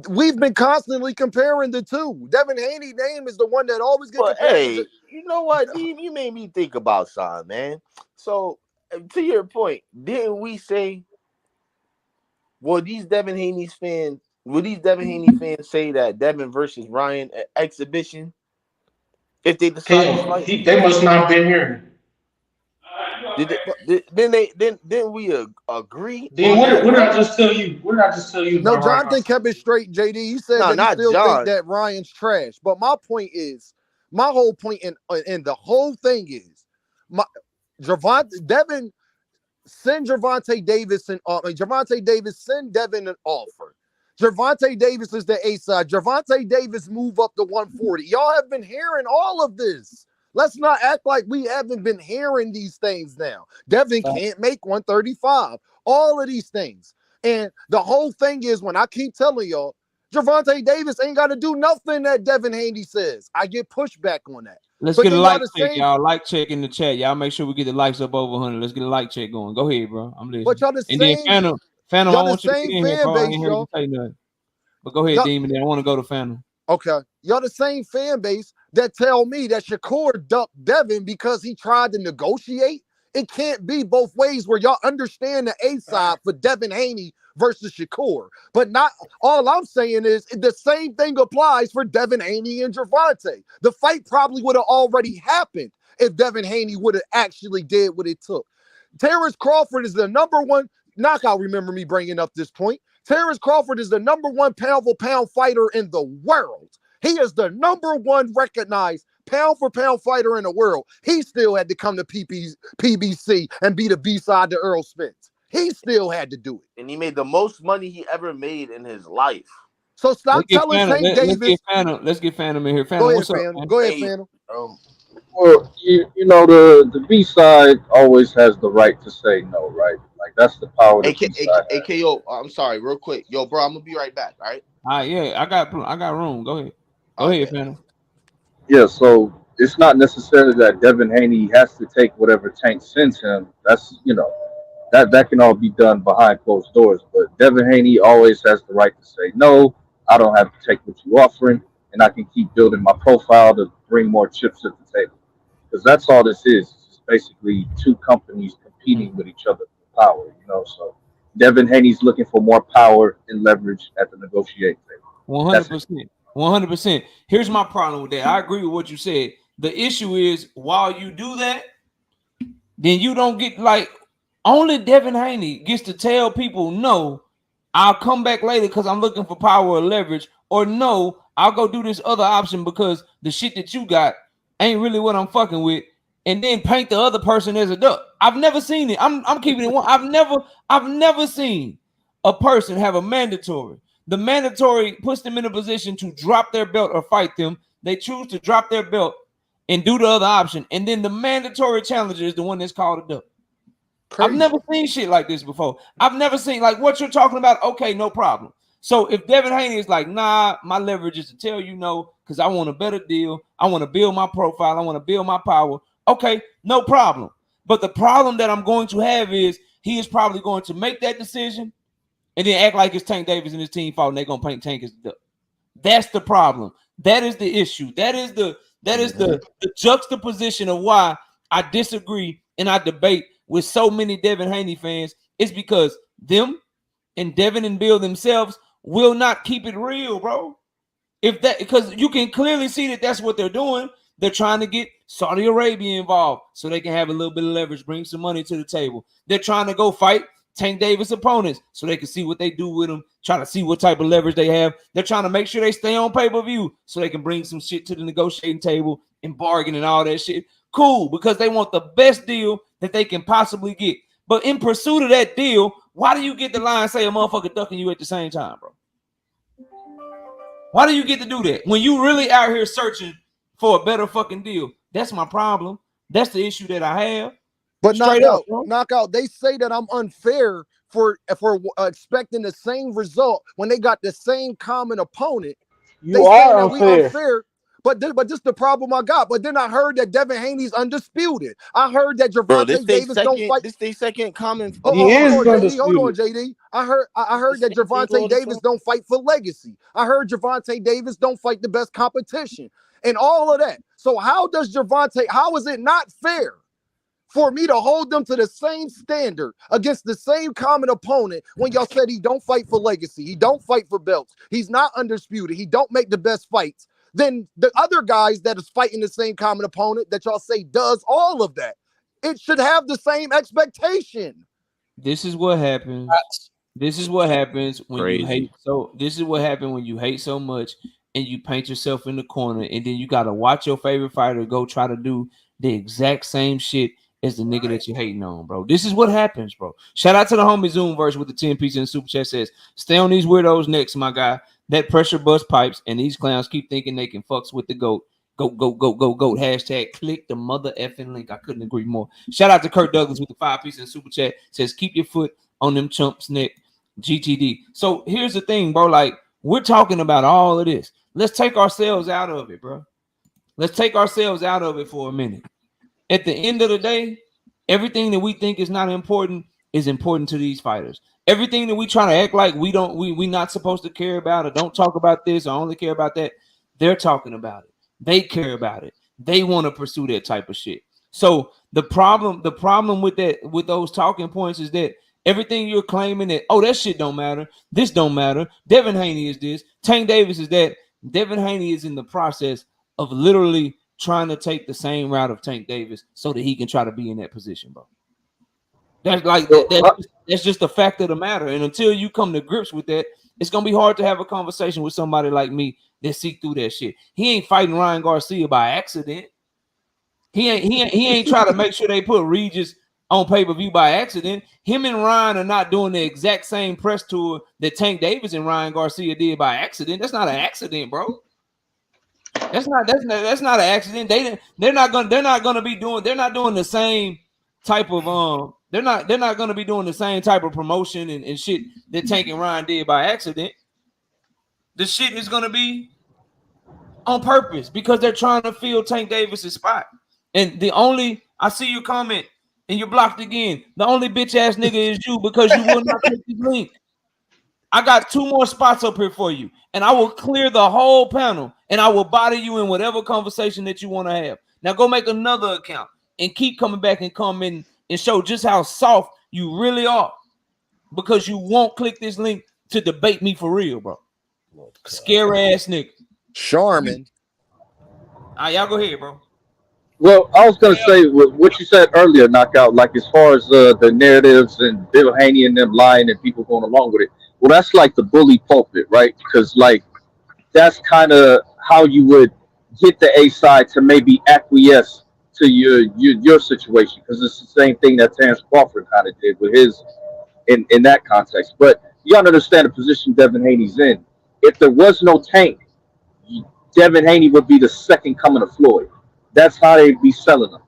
We've been constantly comparing the two. Devin Haney name is the one that always gets But compared hey, you know what, Dean? You made me think about something, man. So to your point, didn't we say, well, these Devin Haney fans, will these Devin Haney fans say that Devin versus Ryan an exhibition if they decide to fight? They must not been here. Didn't we agree Dean, on that what did I premise? just tell you? What did I just tell you No, about Ryan Jonathan Garcia? kept it straight, JD. He said No, that he not still think John. that Ryan's trash. But my point is, my whole point in the whole thing is, my Devin, send Gervonta Davis and Gervonta Davis, send Devin an offer. Gervonta Davis is the A side. Gervonta Davis move up to 140. Y'all have been hearing all of this. Let's not act like we haven't been hearing these things now. Devin can't make 135. All of these things. And the whole thing is, when I keep telling y'all, Gervonta Davis ain't got to do nothing that Devin Haney says. I get pushback on that. Let's But get a then y'all like the check, same, y'all. Like check in the chat. Y'all make sure we get the likes up over 100. Let's get a like check going. Go ahead, bro. I'm listening. but y'all the And then same, Phantom, I y'all the want you to same get in here, fan bro. I ain't base, heard you y'all. say nothing. But go ahead, Y'all, Demon. Then I want to go to Phantom. okay. Y'all the same fan base that tell me that Shakur ducked Devin because he tried to negotiate. It can't be both ways, where y'all understand the A side for Devin Haney versus Shakur. But not all I'm saying is the same thing applies for Devin Haney and Gervonta. The fight probably would have already happened if Devin Haney would have actually did what it took. Terrence Crawford is the number one knockout. Remember me bringing up this point. Terrence Crawford is the number one pound for pound fighter in the world. He is the number one recognized pound for pound fighter in the world. He still had to come to PBC and be the B-side to Earl Spence. He still had to do it. And he made the most money he ever made in his life. So stop telling Tank Davis. Let's get Phantom in here. Go Phantom, ahead, what's up, Phantom. man? Go ahead, Hey, Phantom. Well, you know, the B side always has the right to say no, right? Like that's the power the B side has. AKO, I'm sorry, real quick. Yo, bro, I'm gonna be right back, all right? All right, yeah, I got room. Go ahead. Go All right, ahead, bet. Phantom. Yeah, so it's not necessarily that Devin Haney has to take whatever Tank sends him. That's that can all be done behind closed doors. But Devin Haney always has the right to say no. I don't have to take what you're offering, and I can keep building my profile to bring more chips at the table. Because that's all this is. It's basically two companies competing with each other for power. You know, so Devin Haney's looking for more power and leverage at the negotiating table. 100%. 100%. Here's my problem with that. I agree with what you said. The issue is while you do that, then you don't get like only Devin Haney gets to tell people no, I'll come back later because I'm looking for power or leverage, or no, I'll go do this other option because the shit that you got ain't really what I'm fucking with, and then paint the other person as a duck. I've never seen it. I'm keeping it one. I've never seen a person have a mandatory. The mandatory puts them in a position to drop their belt or fight them. They choose to drop their belt and do the other option, and then the mandatory challenger is the one that's called a duck. Crazy. I've never seen shit like this before. I've never seen like what you're talking about. Okay, no problem. So if Devin Haney is like, nah, my leverage is to tell you no because I want a better deal. I want to build my profile. I want to build my power. Okay, no problem. But the problem that I'm going to have is he is probably going to make that decision and then act like it's Tank Davis and his team fault and they're gonna paint Tank as the duck. That's the problem. That is the issue. That is the juxtaposition of why I disagree and I debate with so many Devin Haney fans. It's because them and Devin and Bill themselves will not keep it real, bro. If that, because you can clearly see that that's what they're doing. They're trying to get Saudi Arabia involved so they can have a little bit of leverage, bring some money to the table. They're trying to go fight Tank Davis opponents so they can see what they do with them, trying to see what type of leverage they have. They're trying to make sure they stay on pay-per-view so they can bring some shit to the negotiating table and bargain and all that shit. Cool, because they want the best deal that they can possibly get. But in pursuit of that deal, why do you get the line say a motherfucker ducking you at the same time, bro? Why do you get to do that when you really out here searching for a better fucking deal? That's my problem. That's the issue that I have. But knockout. They say that I'm unfair for expecting the same result when they got the same common opponent. You are unfair. But this the problem I got. But then I heard that Devin Haney's undisputed. I heard that Gervonta Davis don't fight. This they second common. Hold on, JD. I heard that Gervonta Davis don't fight for legacy. I heard Gervonta Davis don't fight the best competition and all of that. So how is it not fair for me to hold them to the same standard against the same common opponent when y'all said he don't fight for legacy, he don't fight for belts, he's not undisputed, he don't make the best fights? Then the other guys that is fighting the same common opponent that y'all say does all of that, it should have the same expectation. This is what happens. This is what happens when you hate. So this is what happens when you hate so much and you paint yourself in the corner, and then you gotta watch your favorite fighter go try to do the exact same shit as the nigga that you're hating on, bro. This is what happens, bro. Shout out to the homie Zoomverse with the 10 piece in the super chat says, stay on these weirdos next, my guy. That pressure bust pipes, and these clowns keep thinking they can fucks with the GOAT. Goat. Hashtag click the mother effing link. I couldn't agree more. Shout out to Kurt Douglas with the 5 piece in the super chat says, keep your foot on them chumps neck. GTD. So here's the thing, bro. Like, we're talking about all of this. Let's take ourselves out of it, bro. Let's take ourselves out of it for a minute. At the end of the day, everything that we think is not important is important to these fighters. Everything that we try to act like we not supposed to care about or don't talk about this or only care about that, they're talking about it. They care about it. They want to pursue that type of shit. So the problem with that, with those talking points, is that everything you're claiming that, oh, that shit don't matter, this don't matter, Devin Haney is this, Tank Davis is that. Devin Haney is in the process of literally trying to take the same route of Tank Davis so that he can try to be in that position, bro. That's just the fact of the matter. And until you come to grips with that, it's gonna be hard to have a conversation with somebody like me that see through that shit. He ain't fighting Ryan Garcia by accident. He ain't trying to make sure they put Regis on pay-per-view by accident. Him and Ryan are not doing the exact same press tour that Tank Davis and Ryan Garcia did by accident. That's not an accident, bro. That's not an accident. They're not gonna be doing the same type of they're not gonna be doing the same type of promotion and shit that Tank and Ryan did by accident. The shit is gonna be on purpose because they're trying to fill Tank Davis's spot. And I see your comment and you're blocked again. The only bitch ass nigga is you because you will not take this link. I got 2 more spots up here for you, and I will clear the whole panel, and I will body you in whatever conversation that you want to have. Now go make another account and keep coming back and commenting and show just how soft you really are because you won't click this link to debate me for real, bro. Scary ass nigga. Charmin. All right, y'all go ahead, bro. Well, I was gonna say what you said earlier, knockout. Like as far as the narratives and Bill Haney and them lying and people going along with it. Well, that's like the bully pulpit, right? Because like that's kind of how you would get the A side to maybe acquiesce to your situation, because it's the same thing that Terrence Crawford kind of did with his in that context. But you gotta understand the position Devin Haney's in. If there was no Tank, Devin Haney would be the second coming of Floyd. That's how they'd be selling him.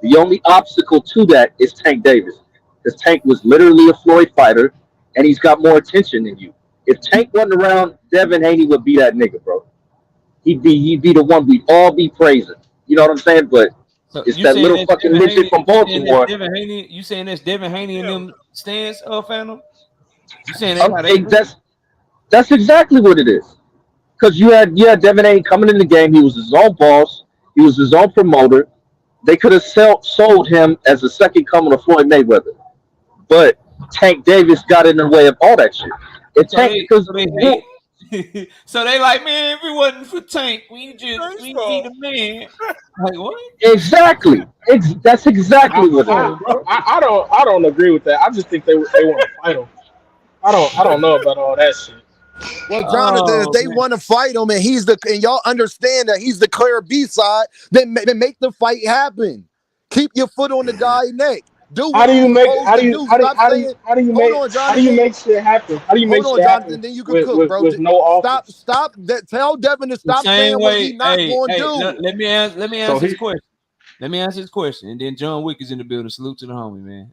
The only obstacle to that is Tank Davis, because Tank was literally a Floyd fighter, and he's got more attention than you. If Tank wasn't around, Devin Haney would be that nigga, bro. He'd be the one we'd all be praising. You know what I'm saying? But So it's you that saying little that's fucking Devin midget Haney? from Baltimore. You saying that's Devin Haney and Yeah. them stands, Phantom? You saying that's how they Hey, that's exactly what it is. Because you had Devin Haney coming in the game. He was his own boss. He was his own promoter. They could have sold him as the second coming of Floyd Mayweather. But Tank Davis got in the way of all that shit. If so Tank, they because so they hate. So they like, man, if it wasn't for Tank, we be the man. Like what? exactly, that's exactly what it I, is, bro. I don't agree with that. I just think they want to fight him. I don't know about all that shit. Well, Jonathan, if they man. want to fight him and and y'all understand that he's the clear B side, then make the fight happen. Keep your foot on the guy's neck. Do How what do you're you make supposed to do. Stop saying, hold on, how do you Jonathan. make shit happen? How do you make Hold on, shit Jonathan. happen Then you can cook, bro. with no offers? Stop. Tell Devin to The stop same saying what way. he not going to Hey, do. let me answer So this he question. Let me answer this question, and then John Wick is in the building. Salute to the homie, man.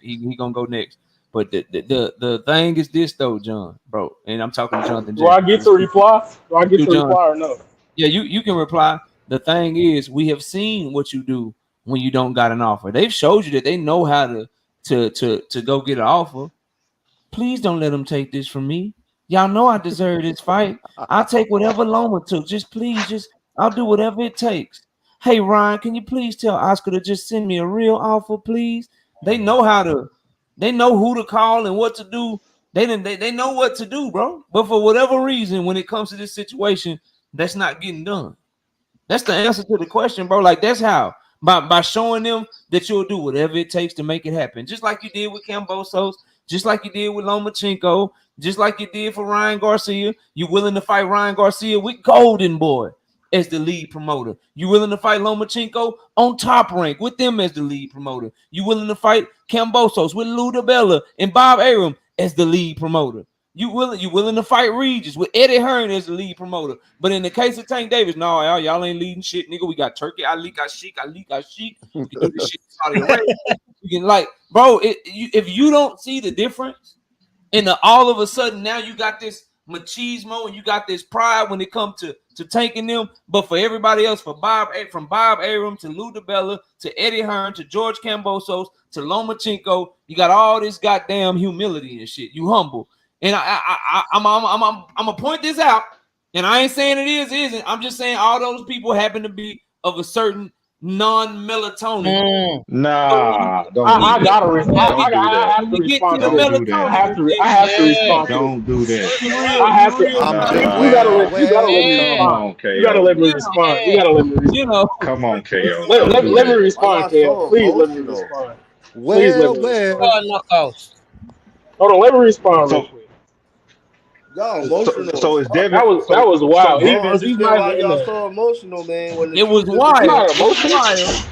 He gonna go next. But the thing is this though, John, bro, and I'm talking to Jonathan Do I Jackson. get to reply? Do I get You, to John. reply or no? Yeah, you can reply. The thing is, we have seen what you do when you don't got an offer. They've showed you that they know how to go get an offer. Please don't let them take this from me. Y'all know I deserve this fight. I'll take whatever Loma took. Just I'll do whatever it takes. Hey Ryan, can you please tell Oscar to just send me a real offer, please? They know they know who to call and what to do. They know what to do, bro. But for whatever reason, when it comes to this situation, that's not getting done. That's the answer to the question, bro. Like that's how by showing them that you'll do whatever it takes to make it happen, just like you did with Cambosos, just like you did with Lomachenko, just like you did for Ryan Garcia. You willing to fight Ryan Garcia with Golden Boy as the lead promoter? You willing to fight Lomachenko on Top Rank with them as the lead promoter? You willing to fight Cambosos with Lou DiBella and Bob Arum as the lead promoter? You willing to fight Regis with Eddie Hearn as the lead promoter? But in the case of Tank Davis, no, y'all ain't leading shit, nigga. We got Turkey, Ali got Sheik. We can do this shit in Saudi Arabia. You can like, bro, if you don't see the difference, and all of a sudden now you got this machismo and you got this pride when it comes to tanking them, but for everybody else, from Bob Arum to Lou DiBella to Eddie Hearn to George Cambosos to Lomachenko, you got all this goddamn humility and shit. You humble. And I'm gonna point this out, and I ain't saying it isn't. I'm just saying all those people happen to be of a certain non-melatonin. nah, I don't gotta don't do I that. have to respond to the Don't this. do that. melatonin, I have to respond to this. Don't do that. I have to. Nah. You gotta let me Come respond. on, You gotta let KO. me respond. You gotta let me you respond. know, Come on, KO. Don't do Let me that. Why respond, y'all Kale. so Please let me emotional? respond. Please let me respond. Hold on, let me respond real So quick. Y'all emotional as so is fuck. Devin That was so wild. I don't He's understand not why even in y'all there. so emotional, man. When the it was truth is the I'm truth. wild. not It was emotional. wild.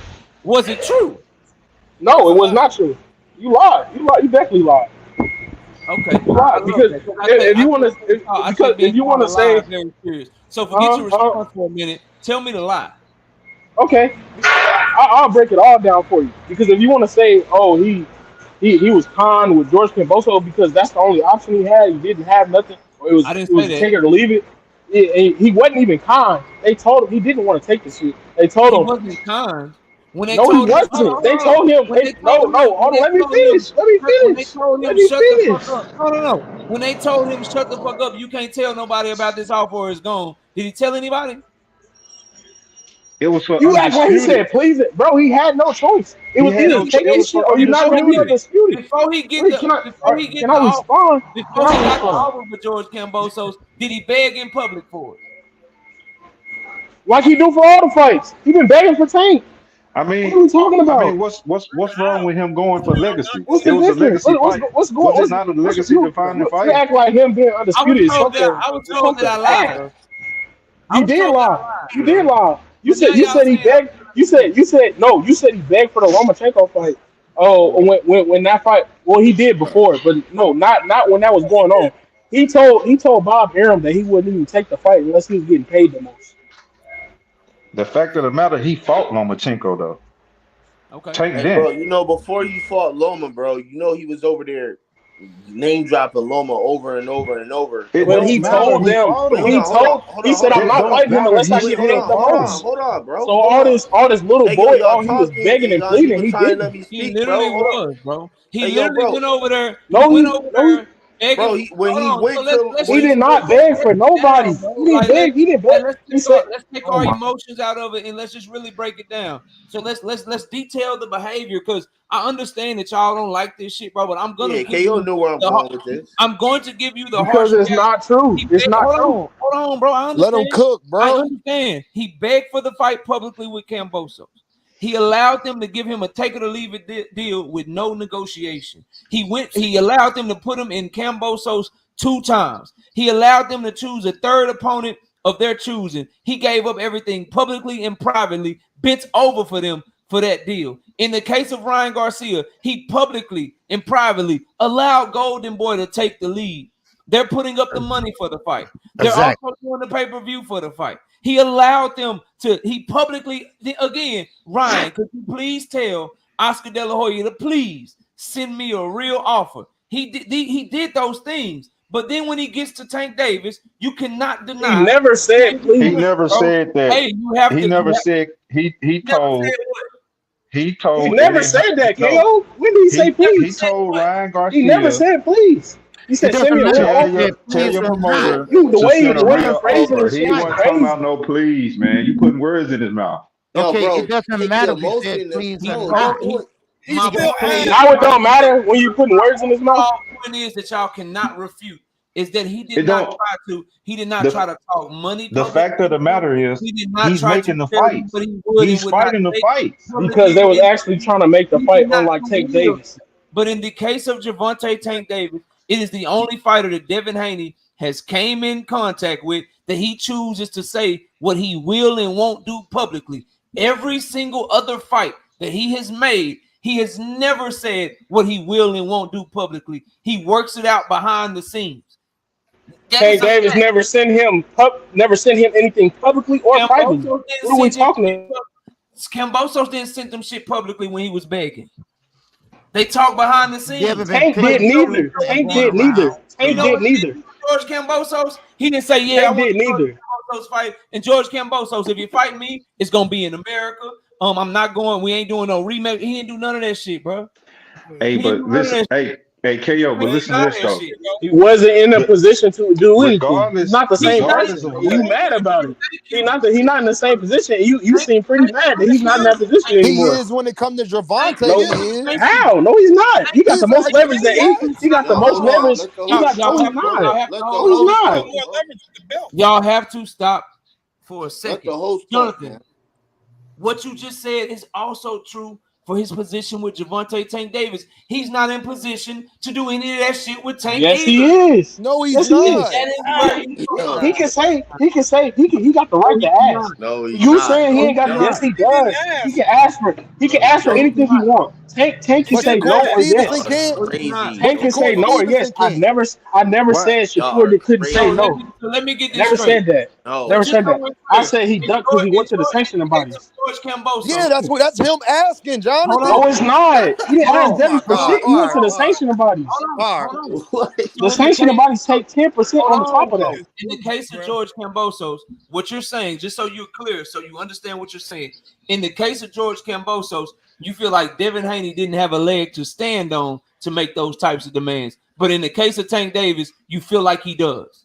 Was it true? No, it was not true. You lied. You lied. You definitely lied. Okay, You I lied love because that because if you want to, I because take if being you want called to a lie say, very serious. So forget your uh, response for a minute. Tell me the lie. okay, I'll break it all down for you. Because if you want to say, oh, he was con with George Camboso because that's the only option he had. He didn't have nothing, or I didn't it say was that. take it or leave it. He wasn't even con. They told him he didn't want to take the shit. They told He him wasn't kind. When they no, he told him, wasn't. They hold on. told him, When they no, told him, no, hold on, let me finish. Let me when they finish. told Let him, me shut the fuck finish. up. No. When they told him, shut the fuck up, you can't tell nobody about this offer or it's gone. Did he tell anybody? It was for You act like he undisputed. said please it, bro. He had no choice. It He was had either no. take It this was shit for or you're not Before gonna he be undisputed. undisputed. before he get Wait, the before he can get I the offer, respond? Can before I he got the respond? offer for George Kambosos, did he beg in public for it? Like he do for all the fights. He been begging for Tank. I What mean, are we talking I mean, about? what's wrong with him going for legacy? What's It the was a difference? legacy fight. What's going? Was it not a What's legacy defining you fight? act like him being I was undisputed is told that something. I was It's told that something I lied, bad. bro. I You was did told that lie. I lied, You bro. did lie. But now You y'all said he saying begged. You said no. You said he begged for the Lomachenko fight. Oh, when that fight. Well, he did before, but no, not when that was going on. He told Bob Arum that he wouldn't even take the fight unless he was getting paid the most. The fact of the matter, he fought Lomachenko though. okay. Tank Hey, bro, didn't. you know before he fought Loma, bro, you know he was over there name dropping Loma over and over and over. It And when But he don't he fought, matter told who them. fought wait, hold him. on, hold on, hold He on, said, hold "I'm on, It hold not on. don't fighting him matter. unless He I Wait, get hold paid on, the still hold fought on, most." him. hold on, bro, So hold on. all this little Hey, yo, boy, y'all all he was talking begging and and y'all ain't pleading, even he trying to didn't. let me He speak, bro. literally Hold on. was, bro. He Hey, yo, literally bro, went over there. He No, went he over no, he there begging. bro, when Hold he on. So went to let's he when just did he not let's beg break for it nobody. down, bro. He didn't Like beg. He didn't beg. He said, let's take "Oh our my." emotions out of it and let's just really break it down. So let's detail the behavior because I understand that y'all don't like this shit, bro. But I'm gonna yeah, give KO you knew where I'm the going with this. I'm going to give you the Because harsh it's not true. It's not true. hold on, bro. I Let him understand. cook, I bro. understand. He begged for the fight publicly with Cambosos. He allowed them to give him a take it or leave it deal with no negotiation. He allowed them to put him in Cambosos 2 times. He allowed them to choose a third opponent of their choosing. He gave up everything publicly and privately, bent over for them for that deal. In the case of Ryan Garcia, he publicly and privately allowed Golden Boy to take the lead. They're putting up the money for the fight. They're Exactly. also doing the pay-per-view for the fight. He allowed them to, he publicly, again, Ryan, could you please tell Oscar De La Hoya to please send me a real offer? He did those things. But then when he gets to Tank Davis, you cannot He deny. never said He please. never Bro, said that. hey, you have He to. never said. He Never told. said what? He He told never Eddie. said that, No. KO. When did he say Never He please? said told what? Ryan He never Garcia, said please. He It said, "Send doesn't me a matter real if he offer." said tell please your or not. promoter The to way send a he real phrasing offer. his He shit is wasn't talking crazy. about no please, man. You putting words in his mouth. Yo, Okay, it bro, doesn't take the matter if he said emotion. please or He Bro, told not. the point. He my still point is, asked. Now it my don't point is, matter when you putting words in his mouth. overall point is that y'all cannot refute is that It don't. he did not try The to talk money the fact of publicly. the matter is, He did not he's try to making the tell you fights. what he would and He's would not fighting the say fights. Because publicly they or was in actually trying to make the he fight did not unlike do Tank any of Davis. that. But in the case of Gervonta Tank Davis, it is the only fighter that Devin Haney has came in contact with that he chooses to say what he will and won't do publicly. Every single other fight that he has made, he has never said what he will and won't do publicly. He works it out behind the scenes. That is Tank a Davis fact. never sent him anything publicly or privately. Cambosos didn't What are we send him talking shit. about? Cambosos didn't send them shit publicly when he was begging. They talk behind the Devin scenes. been Tank But did picking neither. truth and Tank going did neither. around. you Tank know did what he did neither. to George Cambosos? He didn't say, "Yeah, I Tank want did the George neither. Cambosos fight." And George Cambosos, if you fight me, it's gonna be in America. I'm not going. We ain't doing no rematch. He didn't do none of that shit, bro. Hey, He didn't but do none of listen, that shit. hey, KO, He but did listen to none of this that though. shit, bro. He wasn't in a The, position to do anything. He's regardless, not the He's same not. regardless person, of and you what, mad about it. Thank you. He's not in the same position. You Thank, seem pretty mad that he's not in that position He anymore. is when it comes to thank Gervonta, you. No, he is. Thank you. how? No, he's not. He Thank got you. the He's most leverage actually that yes. he got the Yo, most hold on. leverage. Let the He host got no, Y'all he's have talk, to. bro. not. Y'all have to Let the hold No, he's on. host He got not. talk, more bro. leverage with the belt. Y'all have to stop for a Let second. the host talk, Jonathan, man. what you just said is also true for his position with Gervonta Tank Davis. He's not in position to do any of that shit with Tank Yes, he either. is. No, he's Yes, he is. not. That is How? where he's He, Yo, he can say, he got the no, right he to cannot. ask. no, he's You not, saying he No, bro. ain't he got? Yo, Yes, cannot. he He didn't does. ask. He can bro, ask for No, he anything he cannot, bro. wants. Tank He can He say just cannot. no Coach or asked. Stevenson yes. y'all is can't. No, he cannot. crazy, Tank bro. can say Coach no or yes. Stevenson can't. I never what? said Y'all are Shakur couldn't say So crazy. no. let me get this Never straight. said that. No, Never Just said so that. we're I clear, said he ducked because he went to the sanctioning in case bodies. of George Cambosos. Yeah, that's him asking, Hold No, Jonathan. on. it's not. He didn't Hold ask on. Oh Devin my for Hold God. shit. on. He All went right, to Hold the on. all right, sanctioning bodies. Hold on. all right. Hold on. what? The So in the sanctioning case bodies take 10% Hold on the top on, of bro. that. It's In the rude, case of bro. George Cambosos, what you're saying, just so you're clear, so you understand what you're saying. In the case of George Cambosos, you feel like Devin Haney didn't have a leg to stand on to make those types of demands. But in the case of Tank Davis, you feel like he does.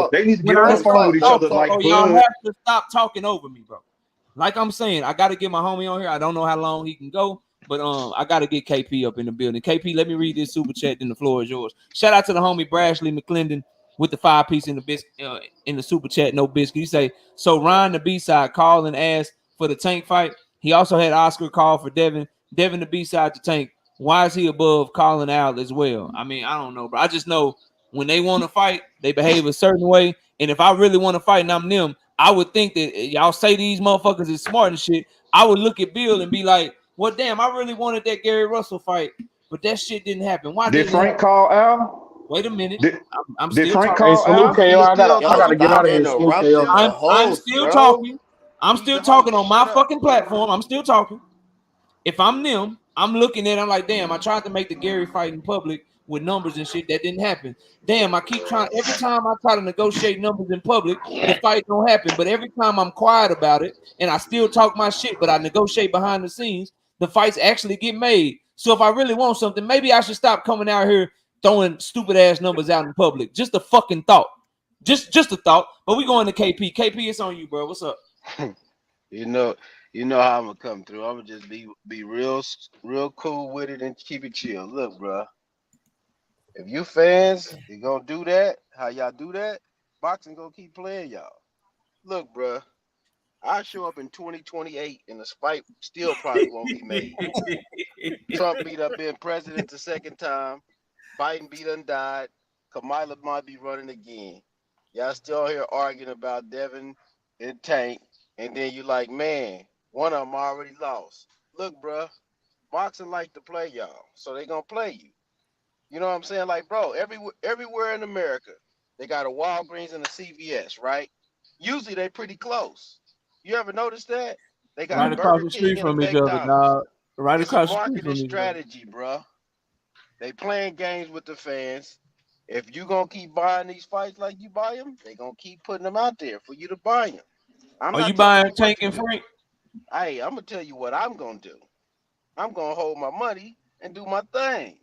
y'all. They need to When get on I the phone start with each other talking, like bro, y'all Bud. have to stop talking over me, bro. like I'm saying, I got to get my homie on here. I don't know how long he can go, but I got to get KP up in the building. KP, let me read this super chat. Then the floor is yours. Shout out to the homie Brashley McClendon with the 5-piece in the in the super chat. No biscuit. You say so. Ryan the B-side called and asked for the Tank fight. He also had Oscar call for Devin. Devin the B-side to Tank. Why is he above calling out as well? I mean, I don't know, bro. I just know when they want to fight, they behave a certain way. And if I really want to fight and I'm them, I would think that y'all say these motherfuckers is smart and shit. I would look at Bill and be like, well, damn, I really wanted that Gary Russell fight, but that shit didn't happen. Why Did didn't it happen? Frank call Al? Wait a minute. Did, I'm did still Frank talking. Hey, call salute Al? KO. He I still gotta get stop out of here. Salute KO. interrupting the I'm host, still bro. talking. I'm He's still the host. talking on my Shut up. fucking platform. I'm still talking. If I'm them, I'm looking at it, I'm like, damn, I tried to make the Gary fight in public with numbers and shit. That didn't happen. Damn, I keep trying. Every time I try to negotiate numbers in public, the fight don't happen. But every time I'm quiet about it and I still talk my shit, but I negotiate behind the scenes, the fights actually get made. So if I really want something, maybe I should stop coming out here throwing stupid ass numbers out in public. Just a fucking thought. Just a thought. But we going to KP. KP, it's on you, bro. What's up? You know, you know how I'm gonna come through. I'm gonna just be real cool with it and keep it chill. Look, bro, if you fans you gonna do that, how y'all do that, boxing gonna keep playing y'all. Look, bro, I show up in 2028 and the fight still probably won't be made. Trump beat up being president the second time. Biden beat done died. Kamala might be running again. Y'all still here arguing about Devin and Tank, and then you like, man, one of them already lost. Look, bruh, boxing like to play y'all, so they gonna play you. You know what I'm saying? Like, bro, everywhere in America, they got a Walgreens and a CVS, right? Usually they pretty close. You ever notice that? They got a Right across Burger the King street and a from each other, McDonald's. dog. Right It's a across the street marketing from each other. strategy, bruh. They playing games with the fans. If you gonna keep buying these fights like you buy them, they gonna keep putting them out there for you to buy them. I'm Are you not telling buying you what Tank to and do. Frank? Hey, I'm gonna tell you what I'm gonna do. I'm gonna hold my money and do my thing,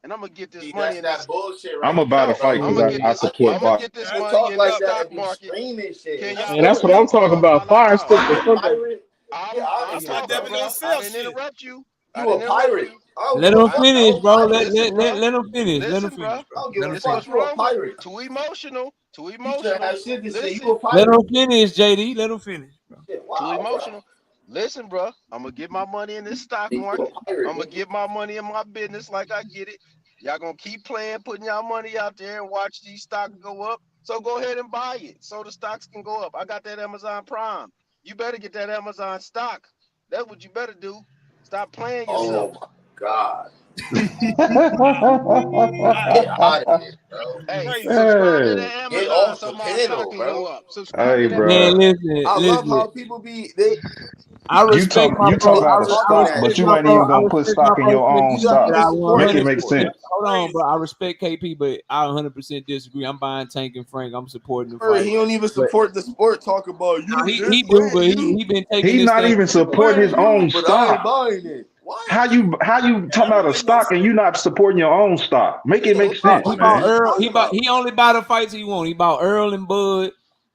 and I'm gonna get this See, money that's in that this. bullshit I'm right about there, to No, bro. fight I'm because gonna You, get I this. you, support I'm gonna boxing. get this you money talk in the like that stock and be market. screaming Can shit. y'all Man, that's hear what me? I'm talking Hold on, about. while I Fire talk. stick You the a fuck up. pirate? Get I'm out of That's here, why talking, Devin bro. don't bro. I sell didn't shit. interrupt you. I You a didn't interrupt pirate. you. I don't Let give a him I fuck finish, about bro. pirates. Let him finish. Let him listen, finish, bro. bro. I don't give Let a him Listen, finish. fuck. what's You a wrong with pirate. too emotional? Too You should emotional. have shit to say. You Listen, a Let pirate. him finish, JD. Let him finish, bro. Shit, too wow, bro. emotional. Listen, bro. I'm gonna get my money in this stock You market. a pirate, I'm gonna nigga. get my money in my business like I get it. Y'all gonna keep playing, putting y'all money out there and watch these stocks go up. So go ahead and buy it so the stocks can go up. I got that Amazon Prime. You better get that Amazon stock. That's what you better do. Stop playing Oh yourself. my god. Wow, Get out of here, bro. Hey, crazy. subscribe to Hey, that Get Amazon off so the my stock panel, can go bro. up. Subscribe hey, to that Man, bro. Amazon. listen, I love listen. how people be I You respect talk my you bro. talk they about a talking stock, that but Respect you my shit. ain't bro. even I gonna put respect my stock in bro your own You don't KP, but even I stocks. support Make the it 100. make sport. sense. Hold on, Crazy. bro. I respect KP, but I 100% disagree. I'm buying Tank and Frank. I'm supporting the He fight, don't even but support the sport. Talk about now you he this do, way, but you he been taking He's this not thing. even this support way, his you. own But I ain't stock. buying it. What? How you Yeah, talking that don't about a make no stock and you sense. not supporting your own stock? Make it Yeah, make what the He sense, fuck is bought he man. Earl. talking about? He only buy the fights he want. He bought Earl and Bud.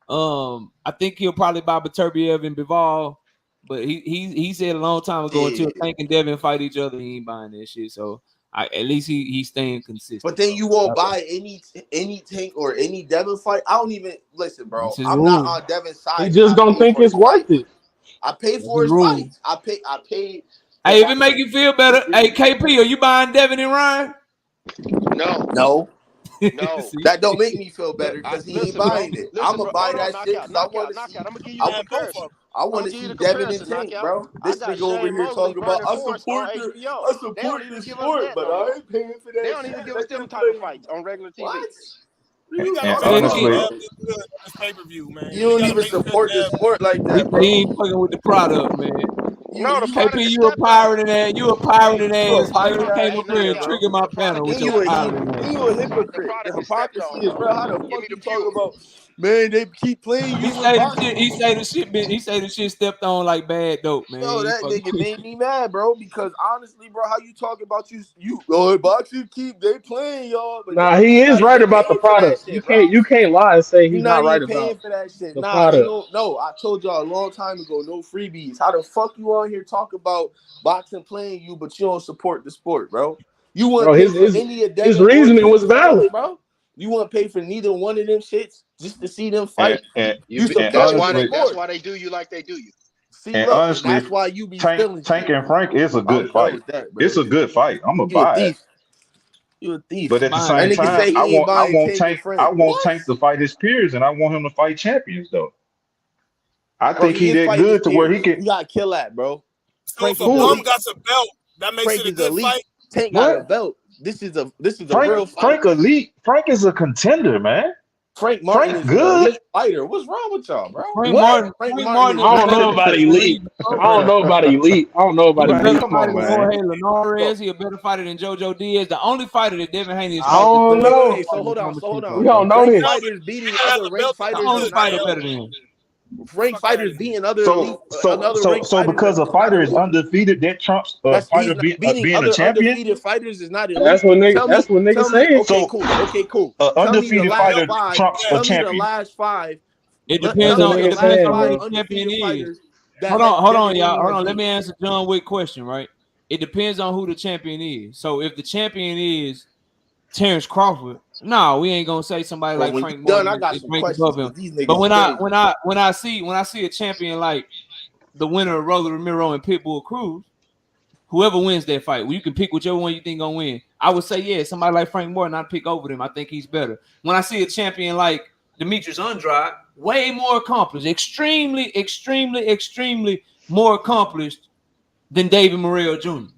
I think he'll probably buy Beterbiev and Bivol. But he said a long time ago until Yeah. Tank and Devin fight each other, he ain't buying that shit. So at least he's staying But consistent, then bro. you won't buy any tank or any Devin fight. I don't even listen, That's bro. his I'm not rule. on Devin's He side because just I don't paid think for his it's worth fights. it. I paid That's for his his rule. fights. I paid for Hey, if it watching make you feel better, hey KP, are you buying Devin and Ryan? No, No, no. See, that don't make me feel better because he ain't Listen, bro. buying it. I'm Listen, gonna bro. buy Hold on, that shit knockout, because I want knockout, to knockout. see. I'm gonna give you I, the Buying both of comparison. them. I I'm want gonna to give you see the Devin and comparison, Tank, knockout. bro. I This got nigga over Shane here Mosley, talking about Burning Horse on HBO. I They don't support even the give us sport, that but no I more. ain't paying for They that don't even shit. give us Let them them type of play. fights on regular TV. What? What are We you gotta And make talking sure about, honestly, Dev bro? is good on this pay-per-view, man. You We don't gotta even make sure support the Dev sport like he that, said he bro. ain't fucking with the product, man. No, the You KP, product is you a stepped up. pirating ass. You a pirating you a ass, man. pirate You ass came Hey, up here nigga, and knockout. bro. triggered my The panel product with is And your you stepped a up. pirating ass. and you a The hypocrite. The product is stepped hypocrisy up, is bro. real. How the Give fuck me the you talk fuel. about? Man, they keep playing you He in say the boxing. shit. He say the shit stepped on like bad dope, man. Yo, He that fucking- nigga made me mad, bro. Because honestly, bro, how you talk about boxing keep they playing y'all, but Nah, y'all he niggas is not right even about the paying for that product. shit, bro. You can't lie and say You he's not not even right paying about for that shit. the Nah, ain't product. no. I told y'all a long time ago, no freebies. How the fuck you on here talk about boxing playing you, but you don't support the sport, bro? You Bro, wouldn't pay for any of his Devin or reasoning was Ken's fights, valid. bro. You wouldn't pay for neither one of them shits just to see them And fight. and, You and That's supporting why the honestly, sport. they do you like they do you. See, and look, and that's honestly, why you be Tank stealing Tank shit. and Frank is a I'm good done fight. with that, It's bro. a good fight. I'm gonna You a buy it. thief. You a thief. But at the Behind That same nigga time, say he ain't buying Tank and I Frank. want What? Tank to fight his peers, and I want him to fight champions though. I Bro, think he he is that fighting his good to where he peers. can. He got kill at, bro. So if Frank a is Who? bum elite. got a belt, that makes Frank it a is good elite. fight. Tank got a What? belt. This is a real fight. Frank elite. Frank is a contender, man. Frank Martin Frank is an good. elite fighter. What's wrong with y'all, bro? Frank What? Martin. Frank Frank Martin Martin is is I a don't not better know good. about fighter than elite. Reed I don't Prograis. know about elite. I don't know He about a Man, better elite. come fighter on, than man. Jorge So, Linares. He a better fighter than JoJo Diaz. The only fighter that Devin Haney is I fighting so don't is know. so hold on. We Lomachenko, don't bro. know Frank this. No, but fighters he beating didn't have other the ranked belt to The fighters only is lose, not fighter man. better elite. than him. Frank Fuck out of fighters here. beating other elite, another ranked So fighters because a is not fighter is elite. undefeated, that trumps a That's fighter he's not beating being a other champion. undefeated fighters is not That's elite. what Tell that's me, what niggas tell me. saying. Okay, So cool. Okay, cool. an Tell me the undefeated last fighter Belt, five. trumps a yeah. Tell me the champion. last five. It That's Tell depends what me on the it niggas last depends saying, on who five bro. the champion undefeated is. fighters that has Hold on, Devin y'all. Haney Hold has on. Let beat. me answer John Wick question, right? It depends on who the champion is. So if the champion is Terrence Crawford, no, we ain't gonna say somebody Well, like when you Frank done, I Martin got is some ranked questions above him. because these But niggas when crazy. I see a champion like the winner of Roller Ramiro and Pitbull Cruz, whoever wins that fight, well, you can pick whichever one you think gonna win. I would say, yeah, somebody like Frank Martin, I'd pick over them. I think he's better. When I see a champion like Demetrius Andrade, way more accomplished, extremely more accomplished than David Morrell Jr.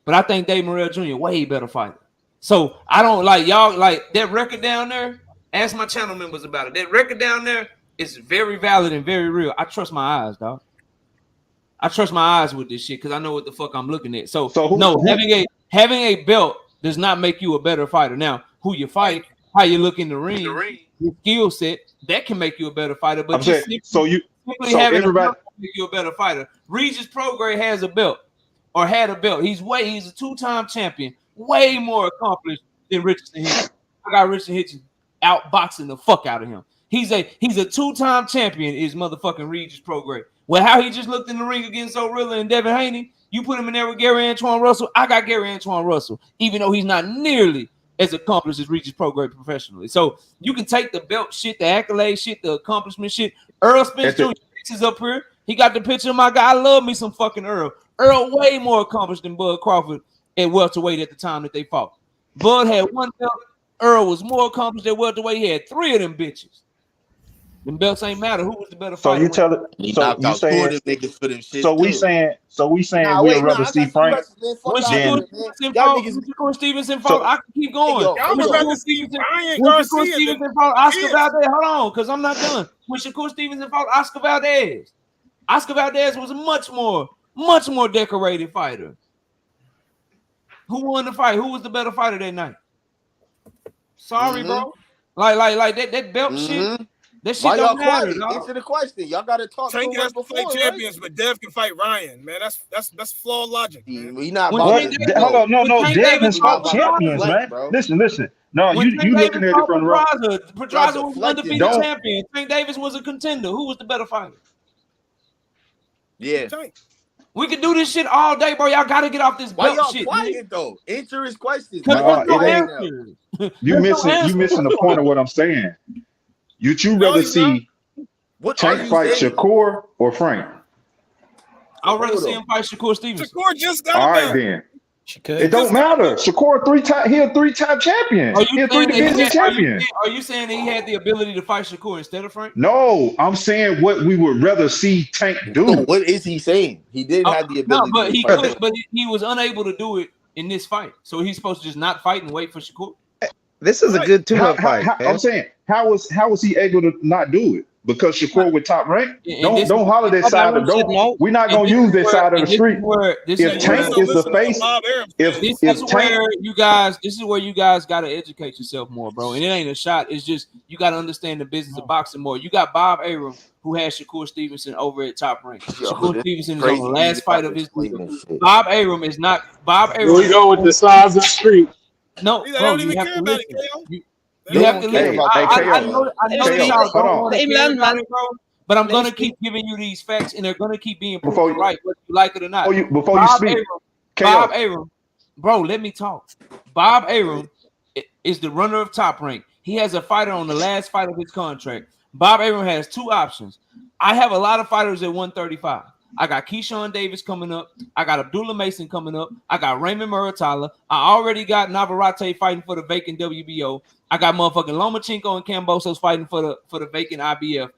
But I think David Morrell Jr. way better fighter. So I don't like y'all like that record down there. Ask my channel members about it. That record down there is very valid and very real. I trust my eyes, dog. I trust my eyes with this shit because I know what the fuck I'm looking at. So So no, who having a belt does not make you a better fighter. Now, who you fight, how you look in the ring, your skill set, that can make you a better fighter. But I'm just saying? simply So having a everybody. belt can make you a better fighter. Regis Prograis has a belt or had a belt. He's a two-time champion, way more accomplished than Richardson Hitchens. I got Richardson Hitchens outboxing the fuck out of him. He's a two-time champion, is motherfucking Regis Prograis. Well, how he just looked in the ring against O'Reilly and Devin Haney, you put him in there with Gary Antoine Russell. I got Gary Antoine Russell, even though he's not nearly as accomplished as Regis Prograis professionally. So you can take the belt shit, the accolade shit, the accomplishment shit. Earl Spence At Jr. the, is up here. He got the picture of my guy. I love me some fucking Earl. Earl way more accomplished than Bud Crawford at welterweight at the time that they fought. Bud had one belt. Earl was more accomplished at welterweight. He had three of them bitches. Them belts ain't matter. Who was the better so fighter? you tell it. He So knocked you out two of saying? them niggas for them shits So we too. saying? So we saying Nah, we'd wait, rather nah, I see got some Frank questions, man. Fuck When out of than here, man. Y'all niggas, When Shakur Stevenson fought, so. I can keep hey, going. yo, Y'all hey, When would yo. rather Shakur see Stevenson, Ryan when Shakur Garcia than Stevenson fought Oscar Diaz. Valdez, hold on, because I'm not done. When Shakur Stevenson fought Oscar Valdez was a much more decorated fighter. Who won the fight? Who was the better fighter that night? Sorry, Mm-hmm. bro. Like that belt shit. Mm-hmm. That shit Why don't y'all matter, quiet? dog. Answer the question. Y'all got to talk Tank somewhere has to fight before, right? champions, but Dev can fight Ryan, man. That's flawed logic, man. We not When about Tank to. What? Davis, Hold No, on, no, when no. Tank Dev Davis has we not fought fought about to champions, Pedraza, deflect, man. bro. Listen. No, when you Tank looking Davis at it fought from the wrong. Pedraza was an Deflecting undefeated now. Don't. champion. Tank Davis was a contender. Who was the better fighter? Yeah. Tank. We could do this shit all day, bro. Y'all gotta get off this Why belt y'all shit, man. quiet though? Answer his questions. Why Because y'all there's No, no it quiet ain't. now? answer. You There's no missing. You answer. missing the point of what I'm saying. You No, rather he's not. see What are Tank you fight saying? Shakur or Frank? I'd rather Hold see on. him fight Shakur Stevenson. Shakur just got a All right belt. then. She He It could. don't just got a matter. belt. Shakur he a three-time champion. Are He you a three saying that division champion. are you saying that he had the ability to fight Shakur instead of Frank? No, I'm saying what we would rather see Tank So do. what is he saying? He did have the No, ability but to he fight could, Shakur. but he was unable to do it in this fight. So he's supposed to just not fight and wait for Shakur. This is a Right. good tune-up fight, I'm man. saying how was he able to not do it? because Shakur with Top Rank. And this Don't holler that side of we're not gonna use that side of the street. If Tank is the face, this is where you guys got to educate yourself more, bro. And it ain't a shot. It's just you got to understand the business of boxing more. You got Bob Arum, who has Shakur Stevenson over at Top Rank. Shakur Stevenson is on the last fight of his deal. Bob Arum is not. Bob Arum. We go with the size of the street. No, bro, you have to listen. You have to listen. I know that y'all don't want to care about it, bro. But I'm gonna keep giving you these facts, and they're gonna keep being proven right, whether you like it or not. Before you speak, Bob Arum, bro, let me talk. Bob Arum is the runner of Top Rank. He has a fighter on the last fight of his contract. Bob Arum has two options. I have a lot of fighters at 135. I got Keyshawn Davis coming up. I got Abdullah Mason coming up. I got Raymond Muratalla. I already got Navarrete fighting for the vacant WBO. I got motherfucking Lomachenko and Kambosos fighting for the vacant IBF.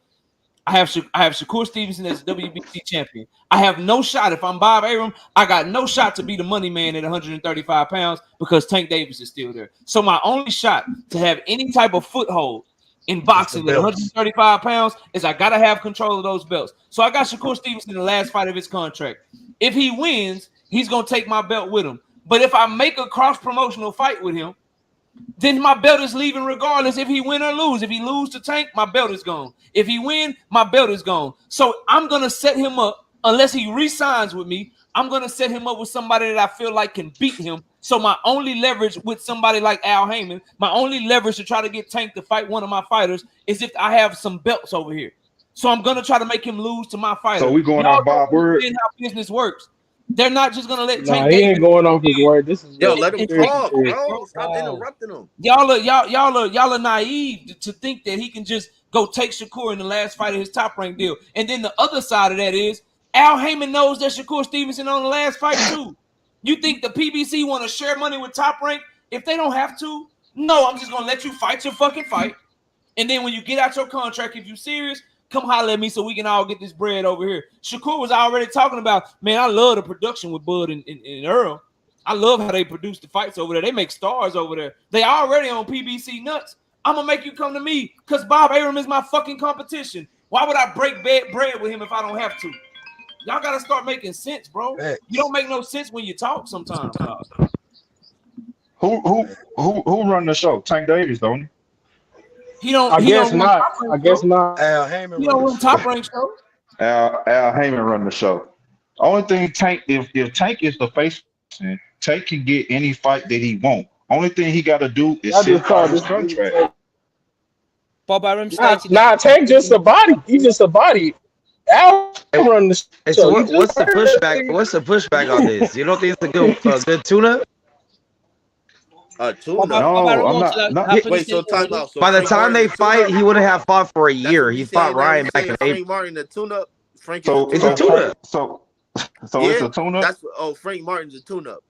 I have Shakur Stevenson as WBC champion. I have no shot. If I'm Bob Arum, I got no shot to be the money man at 135 pounds because Tank Davis is still there. So my only shot to have any type of foothold in boxing at 135 pounds is I got to have control of those belts. So I got Shakur Stevenson in the last fight of his contract. If he wins, he's going to take my belt with him. But if I make a cross-promotional fight with him, then my belt is leaving regardless if he win or lose. If he lose to Tank, my belt is gone. If he win, my belt is gone. So I'm going to set him up, unless he re-signs with me, I'm going to set him up with somebody that I feel like can beat him. So my only leverage with somebody like Al Heyman, my only leverage to try to get Tank to fight one of my fighters is if I have some belts over here. So I'm going to try to make him lose to my fighter. So we going on Bob word. How business works. They're not just gonna let Tank. He ain't going off his word. This is let him talk, bro. Stop interrupting him. Y'all are naive to think that he can just go take Shakur in the last fight of his Top Rank deal. And then the other side of that is Al Heyman knows that Shakur Stevenson on the last fight too. You think the PBC want to share money with Top Rank if they don't have to? No, I'm just gonna let you fight your fucking fight. And then when you get out your contract, if you're serious, come holler at me so we can all get this bread over here. Shakur was already talking about, man, I love the production with Bud and Earl. I love how they produce the fights over there. They make stars over there. They already on PBC nuts. I'm going to make you come to me because Bob Arum is my fucking competition. Why would I break bread with him if I don't have to? Y'all got to start making sense, bro. You don't make no sense when you talk sometimes. Who run the show? Tank Davis, don't he? He don't. I guess not. Al Heyman. He don't run Top Rank show. Al Heyman run the show. Only thing Tank, if Tank is the face, Tank can get any fight that he want. Only thing he got to do is sit out his contract. Bob Arum Tank just a body. He's just a body. Al run the show. So what's the pushback? What's the pushback on this? You don't think it's a good tune-up? Tuna. No, I'm not. Wait, so time out. So by the time they fight, he wouldn't have fought for a year. He fought Ryan back in April. Frank Martin, the tune-up. It's a tune-up. So it's a tune-up? Frank Martin's a tune-up.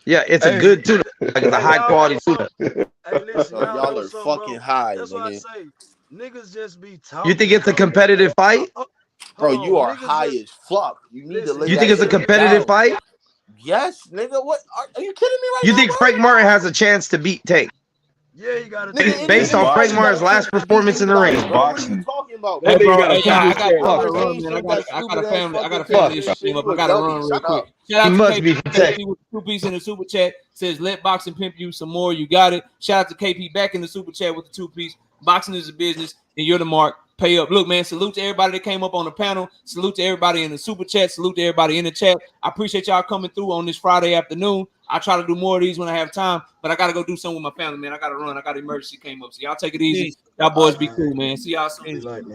Yeah, it's a good tune-up. Like it's a high-quality tune-up. Hey, listen, y'all are fucking high, nigga. Niggas just be talking. You think it's a competitive fight? Bro, you are high as fuck. You need to. You think it's a competitive fight? Yes, nigga. What are you kidding me right now? You think Frank Martin has a chance to beat Tank? Yeah, you got to. Based on Frank Martin's last performance in the ring. What are you talking about? Hey, bro, I got a family. I got a family issue. I got to run real quick. Shout out to KP with the 2 piece in the super chat. Says let boxing pimp you some more. You got it. Shout out to KP back in the super chat with the 2 piece. Boxing is a business, and you're the mark. Pay up. Look, man, salute to everybody that came up on the panel. Salute to everybody in the super chat. Salute to everybody in the chat. I appreciate y'all coming through on this Friday afternoon. I try to do more of these when I have time, but I got to go do something with my family, man. I got to run. I got an emergency came up. So y'all take it easy. Y'all boys be cool, man. See y'all soon.